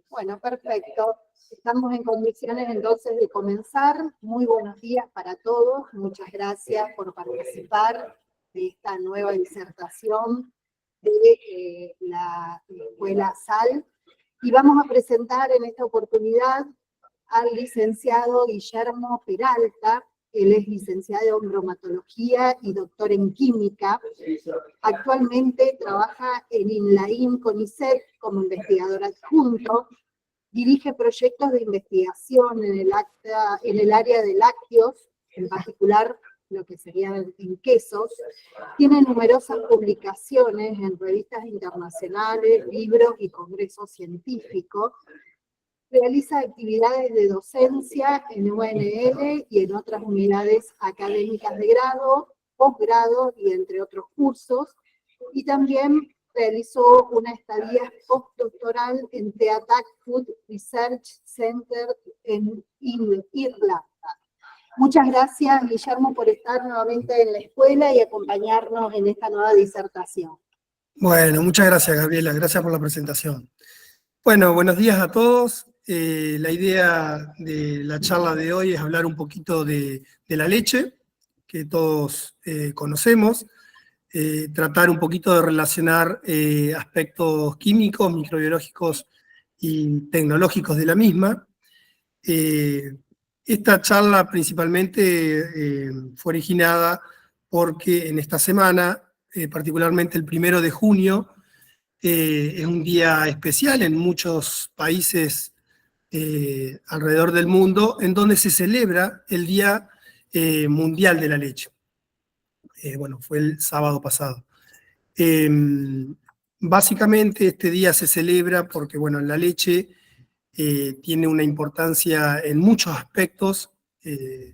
Bueno, perfecto. Estamos en condiciones entonces de comenzar. Muy buenos días para todos. Muchas gracias por participar de esta nueva disertación de la Escuela SAL. Y vamos a presentar en esta oportunidad al licenciado Guillermo Peralta. Él es licenciado en bromatología y doctor en química. Actualmente trabaja en INLAIN CONICET como investigador adjunto. Dirige proyectos de investigación en el área de lácteos, en particular lo que serían en quesos. Tiene numerosas publicaciones en revistas internacionales, libros y congresos científicos. Realiza actividades de docencia en UNL y en otras unidades académicas de grado, posgrado y entre otros cursos. Y también realizó una estadía postdoctoral en The Attack Food Research Center en Irlanda. Muchas gracias, Guillermo, por estar nuevamente en la escuela y acompañarnos en esta nueva disertación. Bueno, muchas gracias, Gabriela. Gracias por la presentación. Bueno, buenos días a todos. La idea de la charla de hoy es hablar un poquito de la leche, que todos conocemos, tratar un poquito de relacionar aspectos químicos, microbiológicos y tecnológicos de la misma. Esta charla principalmente fue originada porque en esta semana, particularmente el 1 de junio, es un día especial en muchos países alrededor del mundo, en donde se celebra el Día Mundial de la Leche. Bueno, fue el sábado pasado. Básicamente este día se celebra porque, bueno, la leche tiene una importancia en muchos aspectos,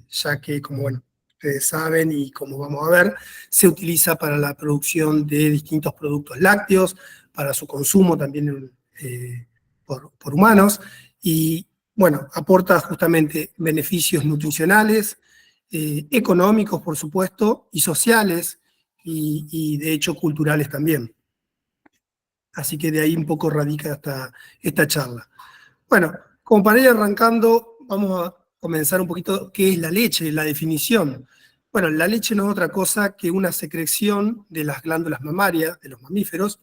ya que, como bueno, ustedes saben y como vamos a ver, se utiliza para la producción de distintos productos lácteos, para su consumo también por humanos, y bueno, aporta justamente beneficios nutricionales, económicos, por supuesto, y sociales, y de hecho culturales también. Así que de ahí un poco radica esta charla. Bueno, como para ir arrancando, vamos a comenzar un poquito qué es la leche, la definición. Bueno, la leche no es otra cosa que una secreción de las glándulas mamarias de los mamíferos,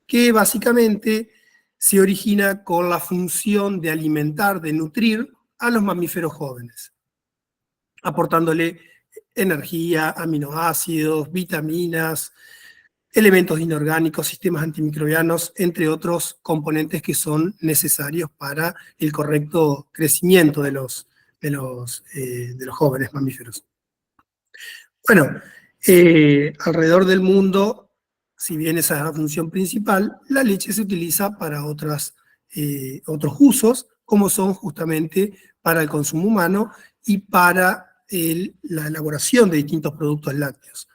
que básicamente se origina con la función de alimentar, de nutrir a los mamíferos jóvenes, aportándole energía, aminoácidos, vitaminas, elementos inorgánicos, sistemas antimicrobianos, entre otros componentes que son necesarios para el correcto crecimiento de los jóvenes mamíferos. Bueno, alrededor del mundo, si bien esa es la función principal, la leche se utiliza para otros usos, como son justamente para el consumo humano y para la elaboración de distintos productos lácteos.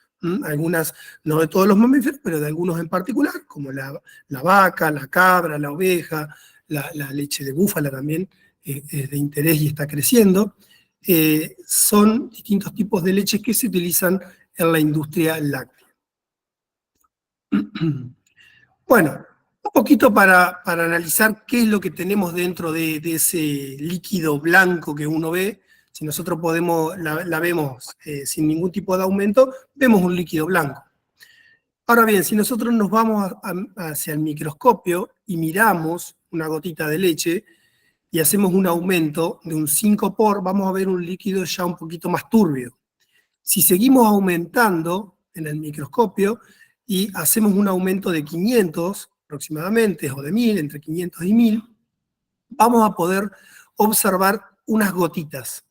Algunas, no de todos los mamíferos, pero de algunos en particular, como la vaca, la cabra, la oveja, la leche de búfala también es de interés y está creciendo. Son distintos tipos de leches que se utilizan en la industria láctea. Bueno, un poquito para analizar qué es lo que tenemos dentro de ese líquido blanco que uno ve. Si nosotros la vemos sin ningún tipo de aumento, vemos un líquido blanco. Ahora bien, si nosotros nos vamos hacia el microscopio y miramos una gotita de leche y hacemos un aumento de un 5 por, vamos a ver un líquido ya un poquito más turbio. Si seguimos aumentando en el microscopio y hacemos un aumento de 500 aproximadamente, o de 1000, entre 500 y 1000, vamos a poder observar unas gotitas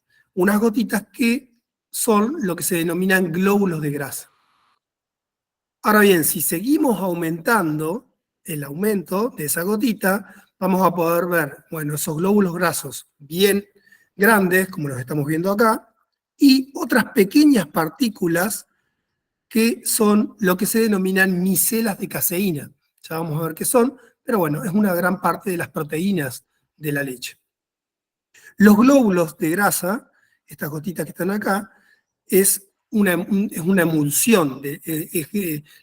que son lo que se denominan glóbulos de grasa. Ahora bien, si seguimos aumentando el aumento de esa gotita, vamos a poder ver, bueno, esos glóbulos grasos bien grandes, como los estamos viendo acá, y otras pequeñas partículas que son lo que se denominan micelas de caseína. Ya vamos a ver qué son, pero bueno, es una gran parte de las proteínas de la leche. Los glóbulos de grasa, estas gotitas que están acá, es una emulsión.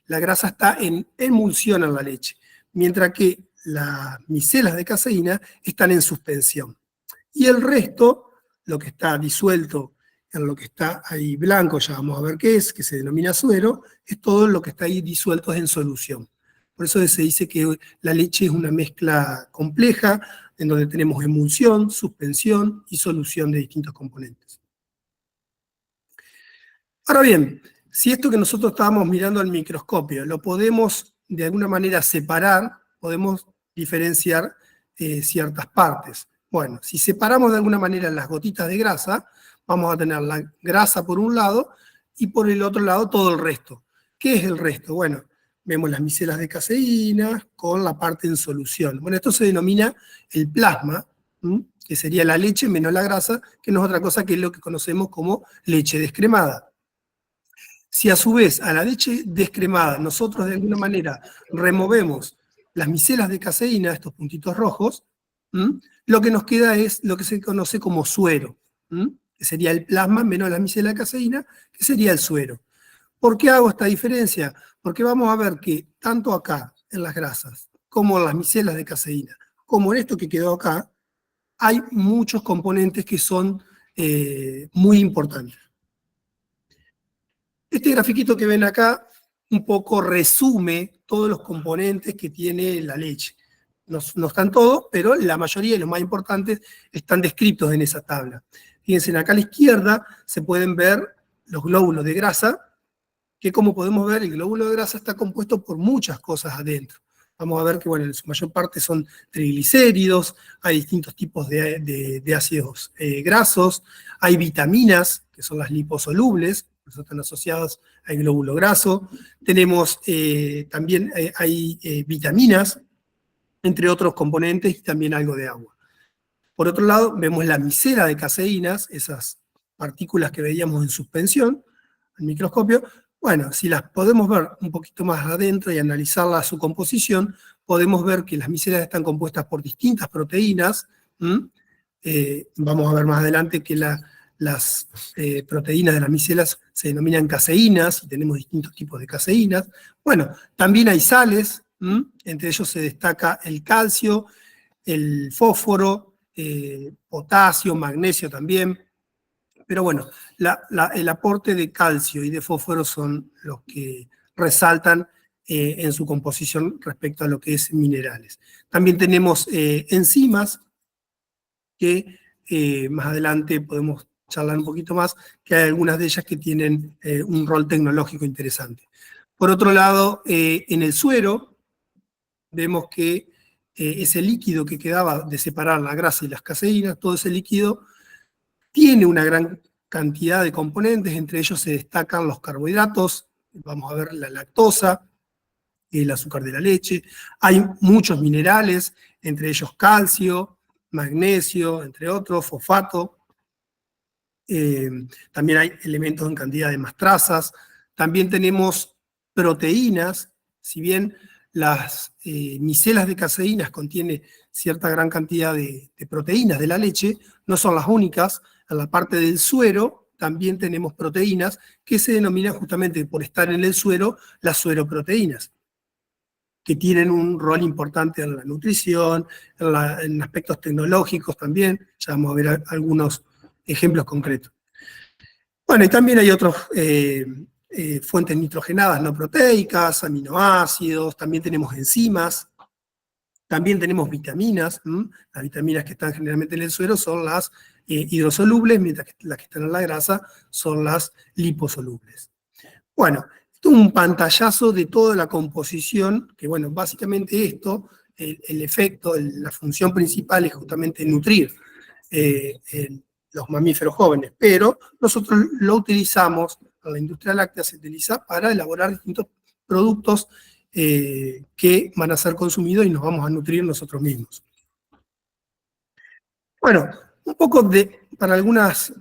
La grasa está en emulsión en la leche, mientras que las micelas de caseína están en suspensión. Y el resto, lo que está disuelto en lo que está ahí blanco, ya vamos a ver qué es, que se denomina suero, es todo lo que está ahí disuelto en solución. Por eso se dice que la leche es una mezcla compleja, en donde tenemos emulsión, suspensión y solución de distintos componentes. Ahora bien, si esto que nosotros estábamos mirando al microscopio lo podemos de alguna manera separar, podemos diferenciar ciertas partes. Bueno, si separamos de alguna manera las gotitas de grasa, vamos a tener la grasa por un lado y por el otro lado todo el resto. ¿Qué es el resto? Bueno, vemos las micelas de caseína con la parte en solución. Bueno, esto se denomina el plasma, que sería la leche menos la grasa, que no es otra cosa que lo que conocemos como leche descremada. Si a su vez a la leche descremada nosotros de alguna manera removemos las micelas de caseína, estos puntitos rojos, lo que nos queda es lo que se conoce como suero, que sería el plasma menos la micela de caseína, que sería el suero. ¿Por qué hago esta diferencia? Porque vamos a ver que tanto acá, en las grasas, como en las micelas de caseína, como en esto que quedó acá, hay muchos componentes que son muy importantes. Este grafiquito que ven acá un poco resume todos los componentes que tiene la leche. No están todos, pero la mayoría de los más importantes están descritos en esa tabla. Fíjense, acá a la izquierda se pueden ver los glóbulos de grasa, que como podemos ver, el glóbulo de grasa está compuesto por muchas cosas adentro. Vamos a ver que, bueno, en su mayor parte son triglicéridos, hay distintos tipos de ácidos grasos, hay vitaminas, que son las liposolubles, por eso están asociadas al glóbulo graso. Tenemos también hay vitaminas, entre otros componentes, y también algo de agua. Por otro lado, vemos la micela de caseínas, esas partículas que veíamos en suspensión, al microscopio. Bueno, si las podemos ver un poquito más adentro y analizar su composición, podemos ver que las micelas están compuestas por distintas proteínas. Vamos a ver más adelante que las proteínas de las micelas se denominan caseínas, y tenemos distintos tipos de caseínas. Bueno, también hay sales, entre ellos se destaca el calcio, el fósforo, potasio, magnesio también. Pero bueno, el aporte de calcio y de fósforo son los que resaltan en su composición respecto a lo que es minerales. También tenemos enzimas que más adelante podemos charlar un poquito más, que hay algunas de ellas que tienen un rol tecnológico interesante. Por otro lado, en el suero vemos que ese líquido que quedaba de separar la grasa y las caseínas, todo ese líquido tiene una gran cantidad de componentes, entre ellos se destacan los carbohidratos, vamos a ver la lactosa, el azúcar de la leche, hay muchos minerales, entre ellos calcio, magnesio, entre otros, fosfato, también hay elementos en cantidad de más trazas, también tenemos proteínas, si bien las micelas de caseínas contienen cierta gran cantidad de proteínas de la leche, no son las únicas. En la parte del suero también tenemos proteínas que se denominan justamente por estar en el suero las sueroproteínas, que tienen un rol importante en la nutrición, en aspectos tecnológicos también. Ya vamos a ver algunos ejemplos concretos. Bueno, y también hay otras fuentes nitrogenadas no proteicas, aminoácidos, también tenemos enzimas, también tenemos vitaminas. Las vitaminas que están generalmente en el suero son las hidrosolubles, mientras que las que están en la grasa son las liposolubles. Bueno, esto es un pantallazo de toda la composición, que bueno, básicamente esto, el efecto, la función principal es justamente nutrir los mamíferos jóvenes, pero nosotros lo utilizamos, en la industria láctea se utiliza para elaborar distintos productos que van a ser consumidos y nos vamos a nutrir nosotros mismos. Bueno, un poco para algunas,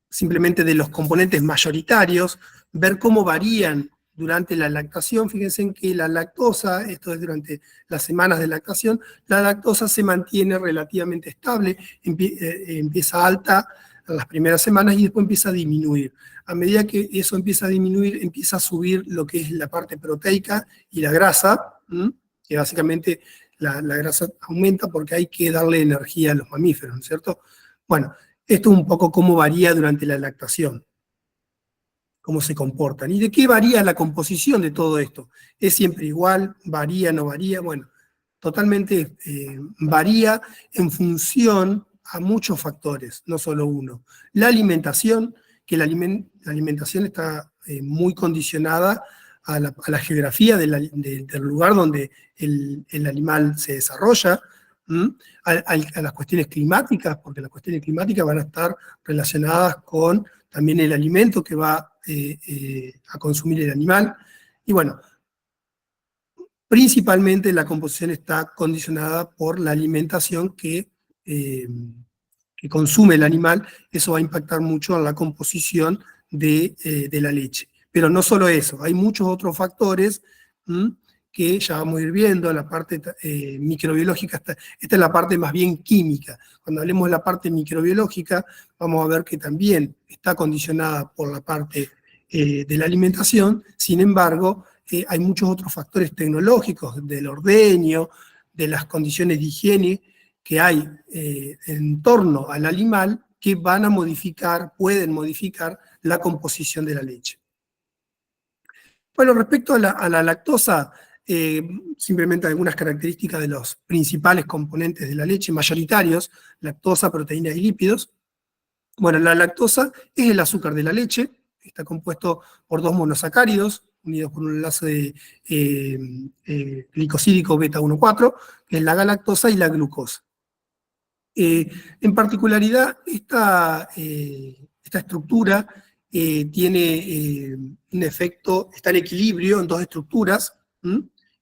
simplemente de los componentes mayoritarios, ver cómo varían durante la lactación. Fíjense en que la lactosa, esto es durante las semanas de lactación, la lactosa se mantiene relativamente estable, empieza alta en las primeras semanas y después empieza a disminuir. A medida que eso empieza a disminuir, empieza a subir lo que es la parte proteica y la grasa, que básicamente la grasa aumenta porque hay que darle energía a los mamíferos, ¿no es cierto? Bueno, esto es un poco cómo varía durante la lactación, cómo se comportan. ¿Y de qué varía la composición de todo esto? ¿Es siempre igual? ¿Varía? ¿No varía? Bueno, totalmente varía en función a muchos factores, no solo uno. La alimentación, que la alimentación está muy condicionada a la geografía del lugar donde el animal se desarrolla, a las cuestiones climáticas, porque las cuestiones climáticas van a estar relacionadas con también el alimento que va a consumir el animal. Y bueno, principalmente la composición está condicionada por la alimentación que consume el animal. Eso va a impactar mucho en la composición de la leche. Pero no solo eso, hay muchos otros factores que ya vamos a ir viendo. La parte microbiológica, esta es la parte más bien química. Cuando hablemos de la parte microbiológica, vamos a ver que también está condicionada por la parte de la alimentación. Sin embargo, hay muchos otros factores tecnológicos, del ordeño, de las condiciones de higiene que hay en torno al animal, que van a modificar, pueden modificar la composición de la leche. Bueno, respecto a la lactosa, simplemente algunas características de los principales componentes de la leche, mayoritarios: lactosa, proteínas y lípidos. Bueno, la lactosa es el azúcar de la leche, está compuesto por dos monosacáridos, unidos por un enlace glicosídico beta 1,4, que es la galactosa y la glucosa. En particularidad, esta estructura tiene un efecto, está en equilibrio en dos estructuras,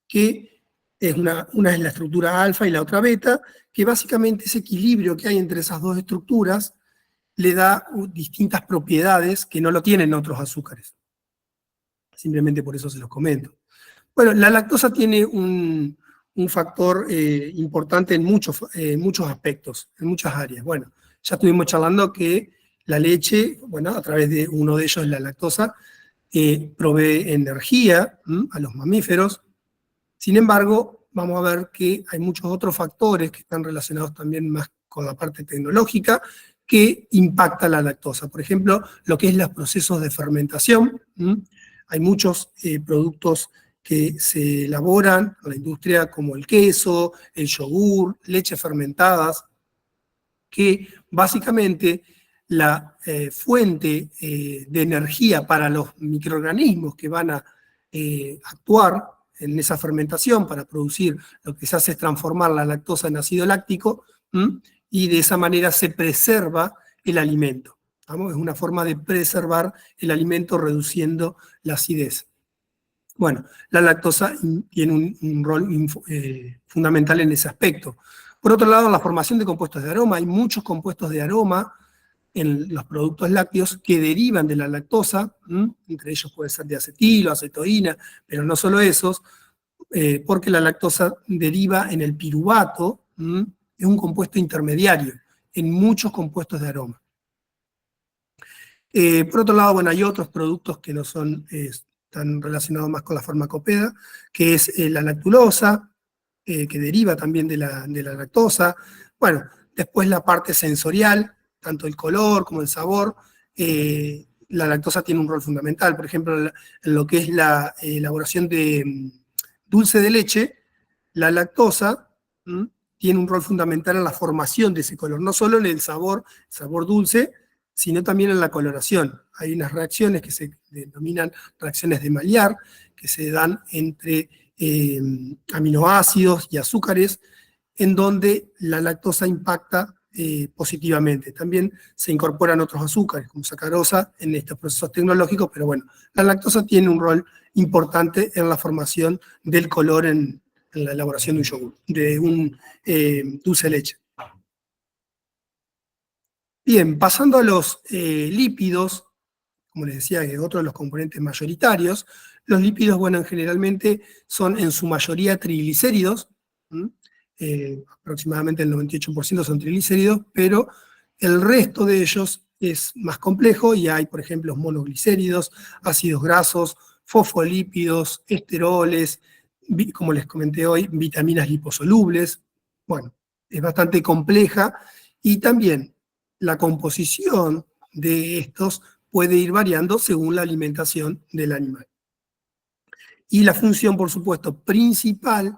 que es una es la estructura alfa y la otra beta, que básicamente ese equilibrio que hay entre esas dos estructuras le da distintas propiedades que no lo tienen otros azúcares. Simplemente por eso se los comento. Bueno, la lactosa tiene un factor importante en muchos aspectos, en muchas áreas. Bueno, ya estuvimos charlando que la leche, bueno, a través de uno de ellos, la lactosa, provee energía a los mamíferos. Sin embargo, vamos a ver que hay muchos otros factores que están relacionados también más con la parte tecnológica, que impacta la lactosa. Por ejemplo, lo que es los procesos de fermentación. Hay muchos productos que se elaboran en la industria, como el queso, el yogur, leches fermentadas, que básicamente la fuente de energía para los microorganismos que van a actuar en esa fermentación para producir lo que se hace es transformar la lactosa en ácido láctico, y de esa manera se preserva el alimento. ¿Vamos? Es una forma de preservar el alimento reduciendo la acidez. Bueno, la lactosa tiene un rol fundamental en ese aspecto. Por otro lado, la formación de compuestos de aroma. Hay muchos compuestos de aroma en los productos lácteos que derivan de la lactosa, entre ellos puede ser diacetilo, acetoína, pero no solo esos, porque la lactosa deriva en el piruvato, es un compuesto intermediario en muchos compuestos de aroma. Por otro lado, bueno, hay otros productos que no son, están relacionados más con la farmacopea, que es la lactulosa, que deriva también de la lactosa. Bueno, después la parte sensorial, tanto el color como el sabor, la lactosa tiene un rol fundamental. Por ejemplo, en lo que es la elaboración de dulce de leche, la lactosa tiene un rol fundamental en la formación de ese color, no solo en el sabor dulce, sino también en la coloración. Hay unas reacciones que se denominan reacciones de Maillard, que se dan entre aminoácidos y azúcares, en donde la lactosa impacta positivamente. También se incorporan otros azúcares, como sacarosa, en estos procesos tecnológicos, pero bueno, la lactosa tiene un rol importante en la formación del color en la elaboración de un yogur, de un dulce de leche. Bien, pasando a los lípidos, como les decía, que es otro de los componentes mayoritarios. Los lípidos, bueno, generalmente son en su mayoría triglicéridos, aproximadamente el 98% son triglicéridos, pero el resto de ellos es más complejo y hay, por ejemplo, monoglicéridos, ácidos grasos, fosfolípidos, esteroles, como les comenté hoy, vitaminas liposolubles. Bueno, es bastante compleja y también la composición de estos puede ir variando según la alimentación del animal. Y la función, por supuesto, principal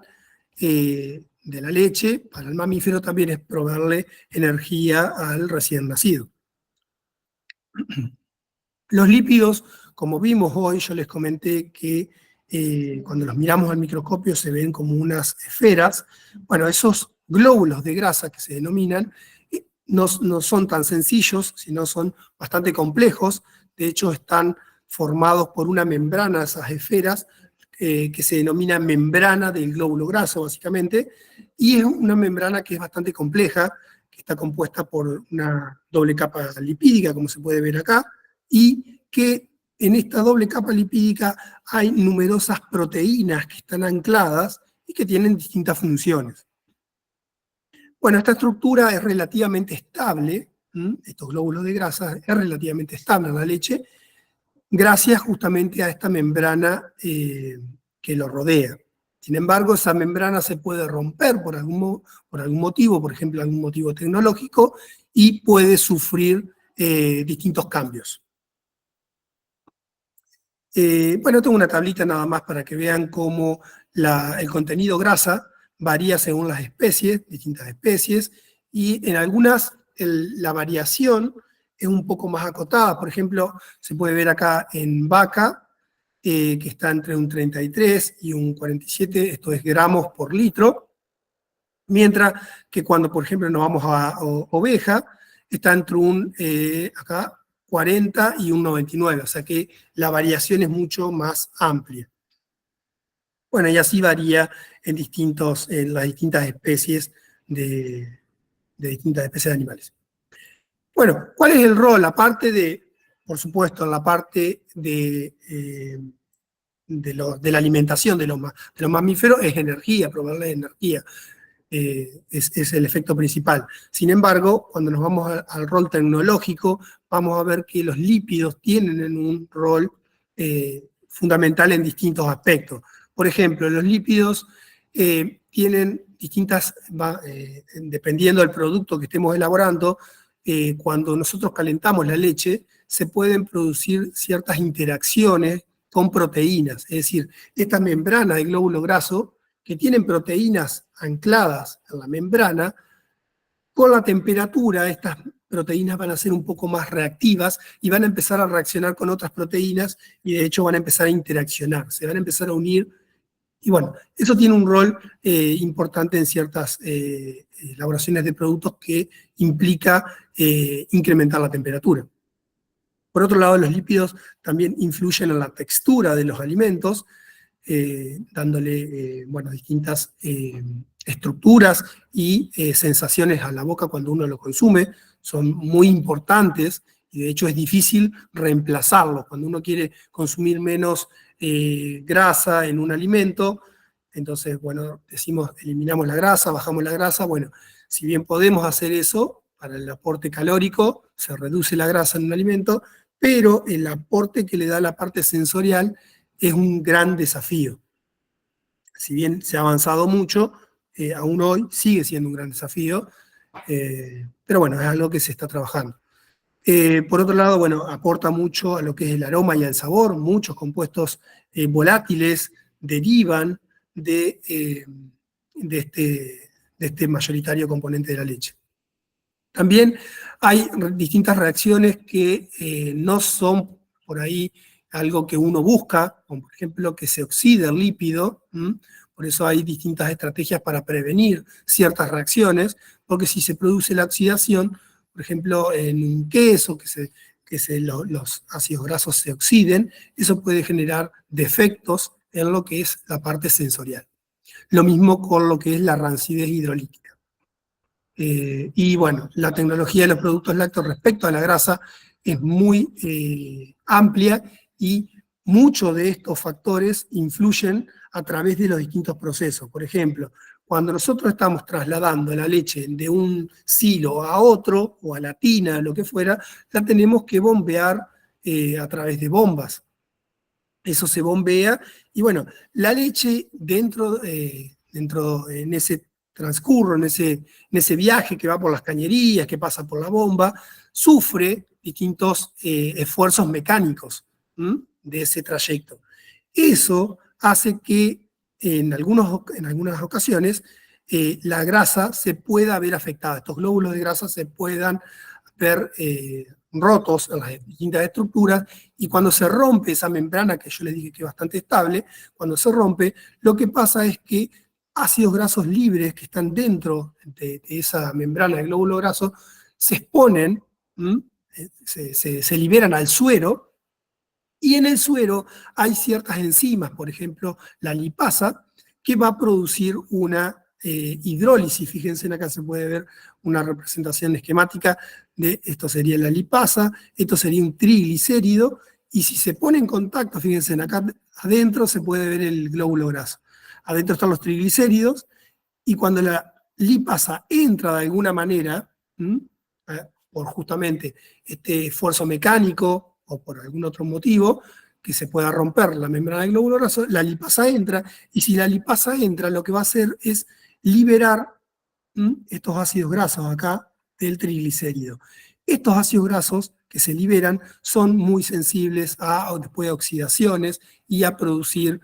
de la leche para el mamífero también es proveerle energía al recién nacido. Los lípidos, como vimos hoy, yo les comenté que cuando los miramos al microscopio se ven como unas esferas. Bueno, esos glóbulos de grasa que se denominan no son tan sencillos, sino son bastante complejos. De hecho, están formados por una membrana, esas esferas, que se denomina membrana del glóbulo graso, básicamente, y es una membrana que es bastante compleja, que está compuesta por una doble capa lipídica, como se puede ver acá, y que en esta doble capa lipídica hay numerosas proteínas que están ancladas y que tienen distintas funciones. Bueno, esta estructura es relativamente estable, estos glóbulos de grasa es relativamente estable en la leche, gracias justamente a esta membrana que lo rodea. Sin embargo, esa membrana se puede romper por algún motivo, por ejemplo, algún motivo tecnológico, y puede sufrir distintos cambios. Bueno, tengo una tablita nada más para que vean cómo el contenido grasa varía según las especies, distintas especies, y en algunas la variación es un poco más acotada. Por ejemplo, se puede ver acá en vaca, que está entre un 33 y un 47, esto es gramos por litro, mientras que cuando, por ejemplo, nos vamos a oveja, está entre un, acá, 40 y un 99, o sea que la variación es mucho más amplia. Bueno, y así varía en las distintas especies de distintas especies de animales. Bueno, ¿cuál es el rol? Aparte de, por supuesto, en la parte de la alimentación de los mamíferos, es energía, proveerles energía. Es el efecto principal. Sin embargo, cuando nos vamos al rol tecnológico, vamos a ver que los lípidos tienen un rol fundamental en distintos aspectos. Por ejemplo, los lípidos tienen distintas, dependiendo del producto que estemos elaborando, cuando nosotros calentamos la leche, se pueden producir ciertas interacciones con proteínas. Es decir, esta membrana de glóbulo graso, que tienen proteínas ancladas en la membrana, con la temperatura estas proteínas van a ser un poco más reactivas y van a empezar a reaccionar con otras proteínas y de hecho van a empezar a interaccionar, se van a empezar a unir. Y bueno, eso tiene un rol importante en ciertas elaboraciones de productos que implica incrementar la temperatura. Por otro lado, los lípidos también influyen en la textura de los alimentos, dándole distintas estructuras y sensaciones a la boca cuando uno lo consume. Son muy importantes y de hecho es difícil reemplazarlos. Cuando uno quiere consumir menos grasa en un alimento, entonces, bueno, decimos eliminamos la grasa, bajamos la grasa. Bueno, si bien podemos hacer eso, para el aporte calórico se reduce la grasa en un alimento, pero el aporte que le da la parte sensorial es un gran desafío. Si bien se ha avanzado mucho, aún hoy sigue siendo un gran desafío, pero bueno, es algo que se está trabajando. Por otro lado, bueno, aporta mucho a lo que es el aroma y el sabor. Muchos compuestos volátiles derivan de este mayoritario componente de la leche. También hay distintas reacciones que no son por ahí algo que uno busca, como por ejemplo que se oxide el lípido. Por eso hay distintas estrategias para prevenir ciertas reacciones, porque si se produce la oxidación, por ejemplo, en un queso, los ácidos grasos se oxiden, eso puede generar defectos en lo que es la parte sensorial. Lo mismo con lo que es la rancidez hidrolítica. Y bueno, la tecnología de los productos lácteos respecto a la grasa es muy amplia y muchos de estos factores influyen a través de los distintos procesos. Por ejemplo, Cuando nosotros estamos trasladando la leche de un silo a otro, o a la tina, lo que fuera, la tenemos que bombear a través de bombas. Eso se bombea, y bueno, la leche dentro en ese transcurso, en ese viaje que va por las cañerías, que pasa por la bomba, sufre distintos esfuerzos mecánicos de ese trayecto. Eso hace que en algunas ocasiones la grasa se pueda ver afectada, estos glóbulos de grasa se puedan ver rotos en las distintas estructuras, y cuando se rompe esa membrana, que yo les dije que es bastante estable, cuando se rompe, lo que pasa es que ácidos grasos libres que están dentro de esa membrana del glóbulo graso se exponen, se liberan al suero, y en el suero hay ciertas enzimas, por ejemplo, la lipasa, que va a producir una hidrólisis. Fíjense, acá se puede ver una representación esquemática de esto sería la lipasa, esto sería un triglicérido, y si se pone en contacto, fíjense, acá adentro se puede ver el glóbulo graso. Adentro están los triglicéridos, y cuando la lipasa entra de alguna manera, por justamente este esfuerzo mecánico o por algún otro motivo, que se pueda romper la membrana del glóbulo graso, la lipasa entra, y si la lipasa entra, lo que va a hacer es liberar estos ácidos grasos acá del triglicérido. Estos ácidos grasos que se liberan son muy sensibles después a oxidaciones y a producir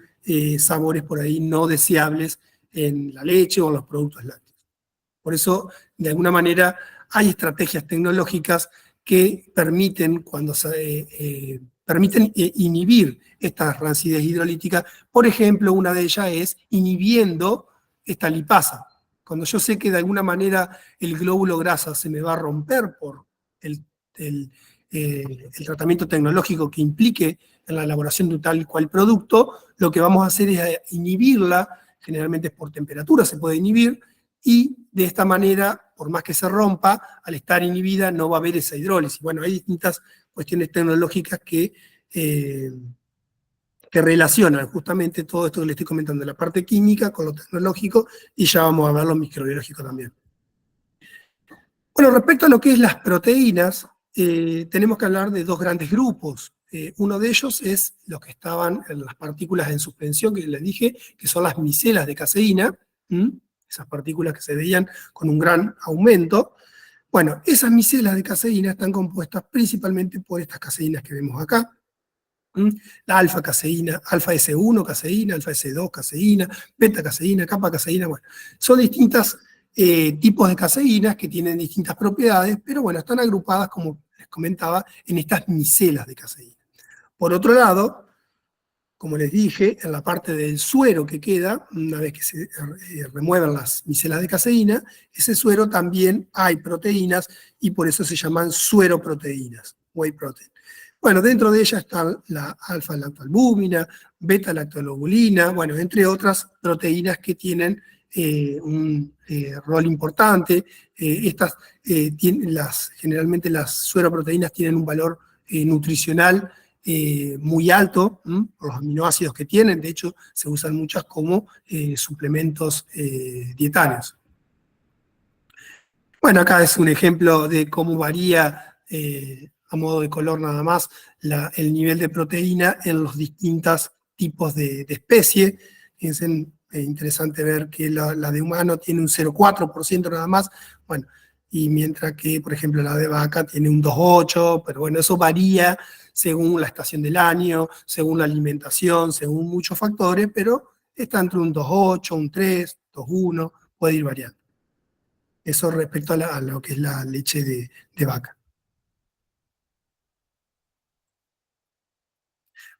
sabores por ahí no deseables en la leche o en los productos lácteos. Por eso, de alguna manera, hay estrategias tecnológicas que permiten, permiten inhibir esta rancidez hidrolítica. Por ejemplo, una de ellas es inhibiendo esta lipasa. Cuando yo sé que de alguna manera el glóbulo grasa se me va a romper por el tratamiento tecnológico que implique en la elaboración de tal cual producto, lo que vamos a hacer es inhibirla, generalmente por temperatura se puede inhibir, y de esta manera, por más que se rompa, al estar inhibida no va a haber esa hidrólisis. Bueno, hay distintas cuestiones tecnológicas que relacionan justamente todo esto que le estoy comentando, la parte química con lo tecnológico, y ya vamos a ver lo microbiológico también. Bueno, respecto a lo que es las proteínas, tenemos que hablar de dos grandes grupos. Uno de ellos es los que estaban en las partículas en suspensión, que les dije, que son las micelas de caseína, esas partículas que se veían con un gran aumento. Bueno, esas micelas de caseína están compuestas principalmente por estas caseínas que vemos acá. La alfa caseína, alfa S1 caseína, alfa S2 caseína, beta caseína, kappa caseína. Bueno, son distintos tipos de caseínas que tienen distintas propiedades, pero bueno, están agrupadas, como les comentaba, en estas micelas de caseína. Por otro lado, como les dije, en la parte del suero que queda, una vez que se remueven las micelas de caseína, ese suero también hay proteínas, y por eso se llaman sueroproteínas, whey protein. Bueno, dentro de ellas están la alfa-lactoalbúmina, beta-lactoglobulina, bueno, entre otras proteínas que tienen un rol importante. Generalmente las sueroproteínas tienen un valor nutricional muy alto, por los aminoácidos que tienen. De hecho, se usan muchas como suplementos dietarios. Bueno, acá es un ejemplo de cómo varía, a modo de color nada más, el nivel de proteína en los distintos tipos de especie. Fíjense, es interesante ver que la de humano tiene un 0,4% nada más, bueno, y mientras que, por ejemplo, la de vaca tiene un 2,8%, pero bueno, eso varía según la estación del año, según la alimentación, según muchos factores, pero está entre un 2,8, un 3, 2,1, puede ir variando. Eso respecto a lo que es la leche de vaca.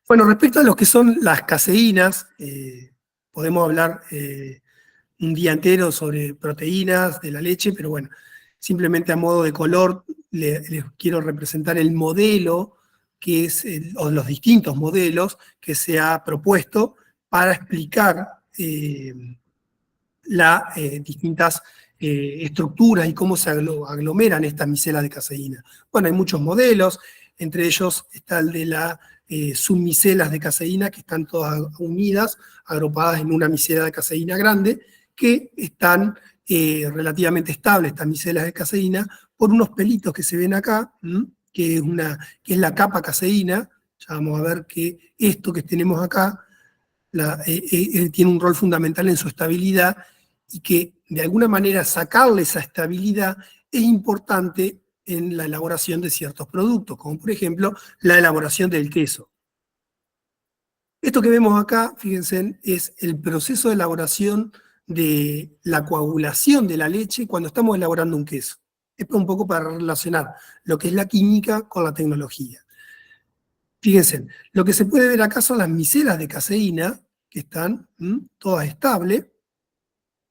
Bueno, respecto a lo que son las caseínas, podemos hablar un día entero sobre proteínas de la leche, pero bueno, simplemente a modo de color les quiero representar el modelo que es, o los distintos modelos que se ha propuesto para explicar las distintas estructuras y cómo se aglomeran estas micelas de caseína. Bueno, hay muchos modelos, entre ellos está el de las submicelas de caseína, que están todas unidas, agrupadas en una micela de caseína grande, que están relativamente estables, estas micelas de caseína, por unos pelitos que se ven acá, que es la capa caseína. Ya vamos a ver que esto que tenemos acá tiene un rol fundamental en su estabilidad, y que de alguna manera sacarle esa estabilidad es importante en la elaboración de ciertos productos, como por ejemplo la elaboración del queso. Esto que vemos acá, fíjense, es el proceso de elaboración de la coagulación de la leche cuando estamos elaborando un queso. Es un poco para relacionar lo que es la química con la tecnología. Fíjense, lo que se puede ver acá son las micelas de caseína, que están todas estables.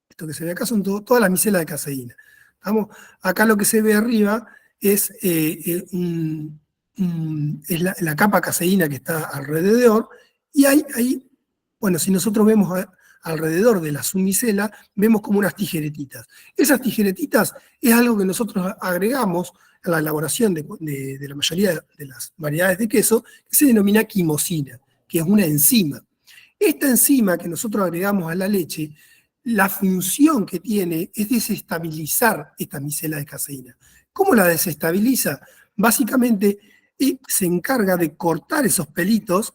Esto que se ve acá son todas las micelas de caseína. Acá lo que se ve arriba es, es la capa caseína que está alrededor, y bueno, si nosotros vemos alrededor de la submicela, vemos como unas tijeretitas. Esas tijeretitas es algo que nosotros agregamos a la elaboración de la mayoría de las variedades de queso, que se denomina quimosina, que es una enzima. Esta enzima que nosotros agregamos a la leche, la función que tiene es desestabilizar esta micela de caseína. ¿Cómo la desestabiliza? Básicamente se encarga de cortar esos pelitos,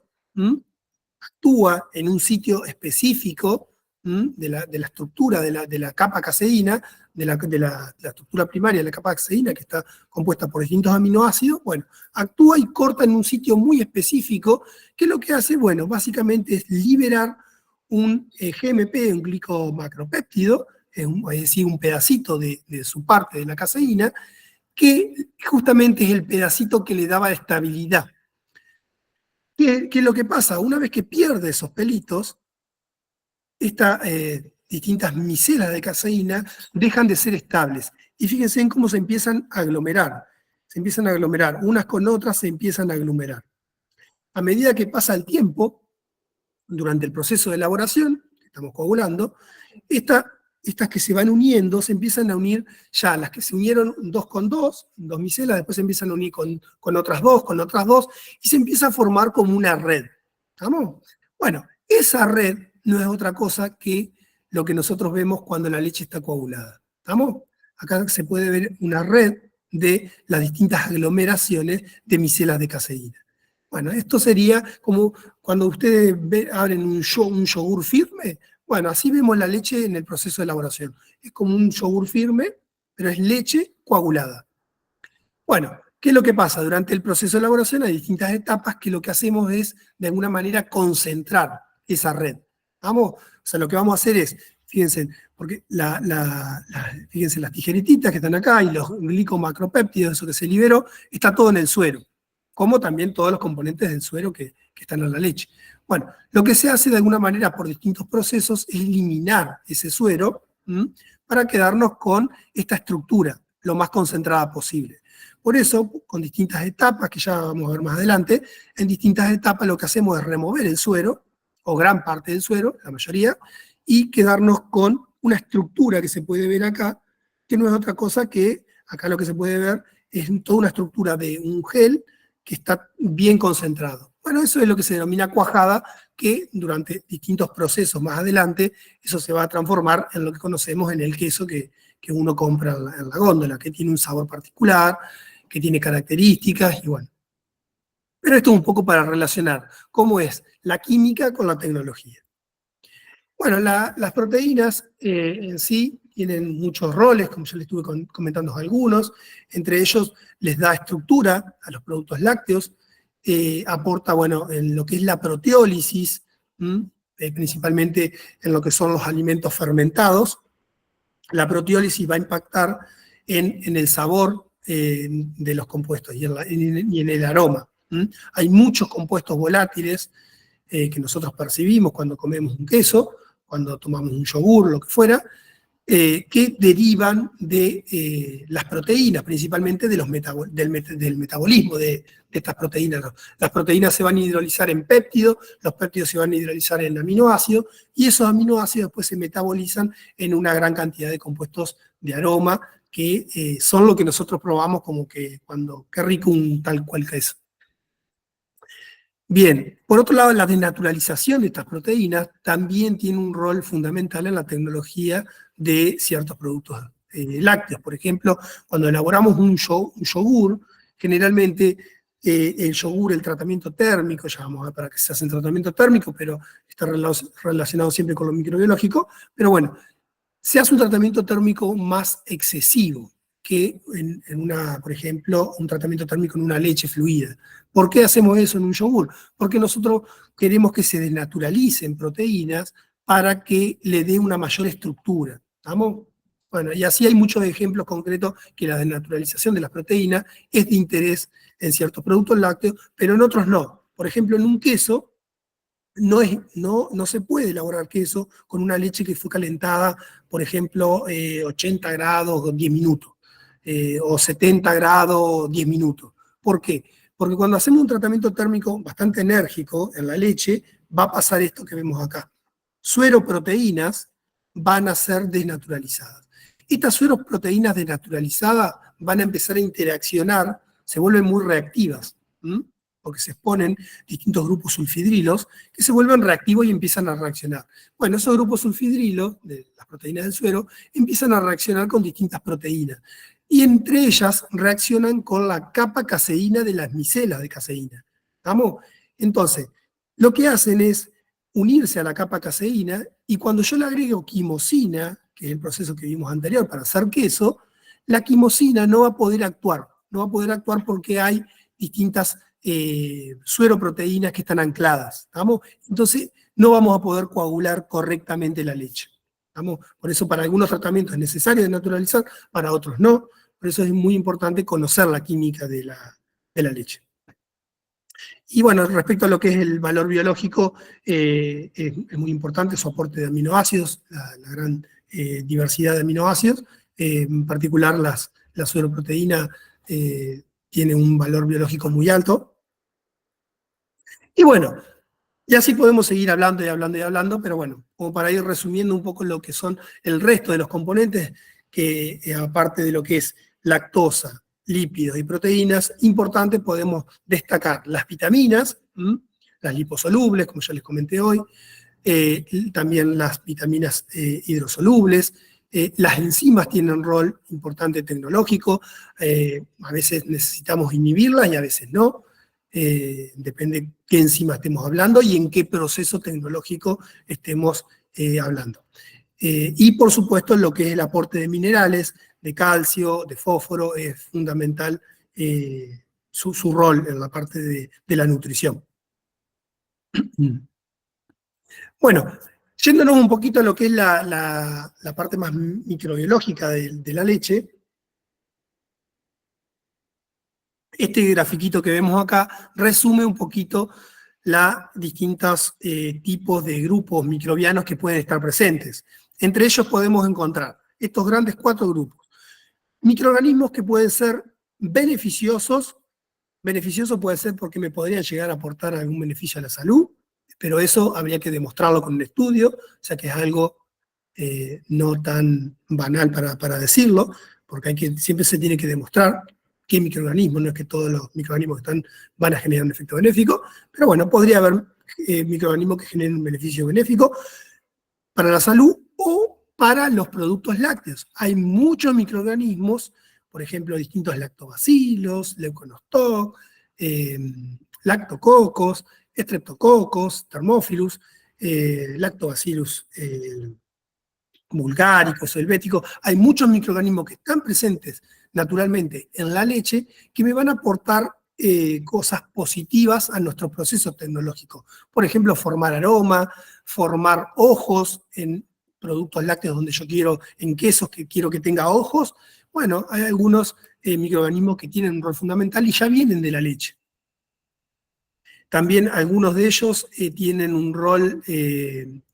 actúa en un sitio específico de la estructura de la capa caseína, de la estructura primaria de la capa caseína, que está compuesta por distintos aminoácidos. Bueno, actúa y corta en un sitio muy específico, que lo que hace, bueno, básicamente es liberar un GMP, un glicomacropéptido, es decir, un pedacito de su parte de la caseína, que justamente es el pedacito que le daba estabilidad. ¿Qué es lo que pasa? Una vez que pierde esos pelitos, estas distintas micelas de caseína dejan de ser estables. Y fíjense en cómo se empiezan a aglomerar. Se empiezan a aglomerar, unas con otras se empiezan a aglomerar. A medida que pasa el tiempo, durante el proceso de elaboración, estamos coagulando, estas que se van uniendo, se empiezan a unir ya, las que se unieron dos micelas, después se empiezan a unir con otras dos, y se empieza a formar como una red. ¿Estamos? Bueno, esa red no es otra cosa que lo que nosotros vemos cuando la leche está coagulada. ¿Estamos? Acá se puede ver una red de las distintas aglomeraciones de micelas de caseína. Bueno, esto sería como cuando ustedes abren un yogur firme. Bueno, así vemos la leche en el proceso de elaboración. Es como un yogur firme, pero es leche coagulada. Bueno, ¿qué es lo que pasa? Durante el proceso de elaboración hay distintas etapas que lo que hacemos es, de alguna manera, concentrar esa red. ¿Vamos? O sea, lo que vamos a hacer es, fíjense, porque fíjense, las tijeretitas que están acá y los glicomacropéptidos, eso que se liberó, está todo en el suero, como también todos los componentes del suero que están en la leche. Bueno, lo que se hace de alguna manera por distintos procesos es eliminar ese suero para quedarnos con esta estructura lo más concentrada posible. Por eso, con distintas etapas, que ya vamos a ver más adelante, en distintas etapas lo que hacemos es remover el suero, o gran parte del suero, la mayoría, y quedarnos con una estructura que se puede ver acá, que no es otra cosa que, acá lo que se puede ver es toda una estructura de un gel que está bien concentrado. Bueno, eso es lo que se denomina cuajada, que durante distintos procesos más adelante, eso se va a transformar en lo que conocemos en el queso que uno compra en la góndola, que tiene un sabor particular, que tiene características, y bueno. Pero esto es un poco para relacionar cómo es la química con la tecnología. Bueno, las proteínas en sí tienen muchos roles, como ya les estuve comentando algunos. Entre ellos les da estructura a los productos lácteos, aporta, bueno, en lo que es la proteólisis, principalmente en lo que son los alimentos fermentados. La proteólisis va a impactar en el sabor de los compuestos y en el aroma. Hay muchos compuestos volátiles que nosotros percibimos cuando comemos un queso, cuando tomamos un yogur, lo que fuera, que derivan de las proteínas, principalmente del metabolismo de estas proteínas. Las proteínas se van a hidrolizar en péptidos, los péptidos se van a hidrolizar en aminoácidos, y esos aminoácidos después se metabolizan en una gran cantidad de compuestos de aroma, que son lo que nosotros probamos como que qué rico un tal cual queso. Bien, por otro lado, la desnaturalización de estas proteínas también tiene un rol fundamental en la tecnología de ciertos productos lácteos. Por ejemplo, cuando elaboramos un yogur, generalmente el yogur, el tratamiento térmico, ya vamos a ver para qué se hace el tratamiento térmico, pero está relacionado siempre con lo microbiológico, pero bueno, se hace un tratamiento térmico más excesivo que por ejemplo, un tratamiento térmico en una leche fluida. ¿Por qué hacemos eso en un yogur? Porque nosotros queremos que se desnaturalicen proteínas para que le dé una mayor estructura. ¿Estamos? Bueno, y así hay muchos ejemplos concretos que la desnaturalización de las proteínas es de interés en ciertos productos lácteos, pero en otros no. Por ejemplo, en un queso, no se puede elaborar queso con una leche que fue calentada, por ejemplo, 80 grados 10 minutos, o 70 grados 10 minutos. ¿Por qué? Porque cuando hacemos un tratamiento térmico bastante enérgico en la leche, va a pasar esto que vemos acá. Sueroproteínas van a ser desnaturalizadas. Estas sueroproteínas desnaturalizadas van a empezar a interaccionar, se vuelven muy reactivas, porque se exponen distintos grupos sulfidrilos que se vuelven reactivos y empiezan a reaccionar. Bueno, esos grupos sulfidrilos, de las proteínas del suero, empiezan a reaccionar con distintas proteínas. Y entre ellas reaccionan con la capa caseína de las micelas de caseína. ¿Estamos? Entonces, lo que hacen es unirse a la capa caseína y cuando yo le agrego quimosina, que es el proceso que vimos anterior para hacer queso, la quimosina no va a poder actuar. No va a poder actuar porque hay distintas sueroproteínas que están ancladas. ¿Estamos? Entonces, no vamos a poder coagular correctamente la leche. ¿Estamos? Por eso para algunos tratamientos es necesario desnaturalizar, para otros no. Por eso es muy importante conocer la química de la leche. Y bueno, respecto a lo que es el valor biológico, es muy importante su aporte de aminoácidos, la gran diversidad de aminoácidos, en particular la sueroproteína tiene un valor biológico muy alto. Y bueno, y así podemos seguir hablando y hablando y hablando, pero bueno, como para ir resumiendo un poco lo que son el resto de los componentes, que aparte de lo que es lactosa, lípidos y proteínas, importante podemos destacar las vitaminas, las liposolubles, como ya les comenté hoy, también las vitaminas hidrosolubles, las enzimas tienen un rol importante tecnológico, a veces necesitamos inhibirlas y a veces no. Depende qué enzima estemos hablando y en qué proceso tecnológico estemos hablando. Y por supuesto lo que es el aporte de minerales, de calcio, de fósforo, es fundamental su rol en la parte de la nutrición. Bueno, yéndonos un poquito a lo que es la parte más microbiológica de la leche, este grafiquito que vemos acá resume un poquito los distintos tipos de grupos microbianos que pueden estar presentes. Entre ellos podemos encontrar estos grandes 4 grupos. Microorganismos que pueden ser beneficiosos. Beneficioso puede ser porque me podrían llegar a aportar algún beneficio a la salud, pero eso habría que demostrarlo con un estudio, o sea que es algo no tan banal para decirlo, porque siempre se tiene que demostrar qué microorganismos, no es que todos los microorganismos van a generar un efecto benéfico, pero bueno, podría haber microorganismos que generen un beneficio benéfico para la salud o para los productos lácteos. Hay muchos microorganismos, por ejemplo, distintos lactobacilos, leuconostoc, lactococos, streptococos, thermophilus, lactobacillus vulgaricos, helvéticos. Hay muchos microorganismos que están presentes naturalmente en la leche que me van a aportar cosas positivas a nuestro proceso tecnológico. Por ejemplo, formar aroma, formar ojos en productos lácteos donde yo quiero, en quesos que quiero que tenga ojos. Bueno, hay algunos microorganismos que tienen un rol fundamental y ya vienen de la leche. También algunos de ellos tienen un rol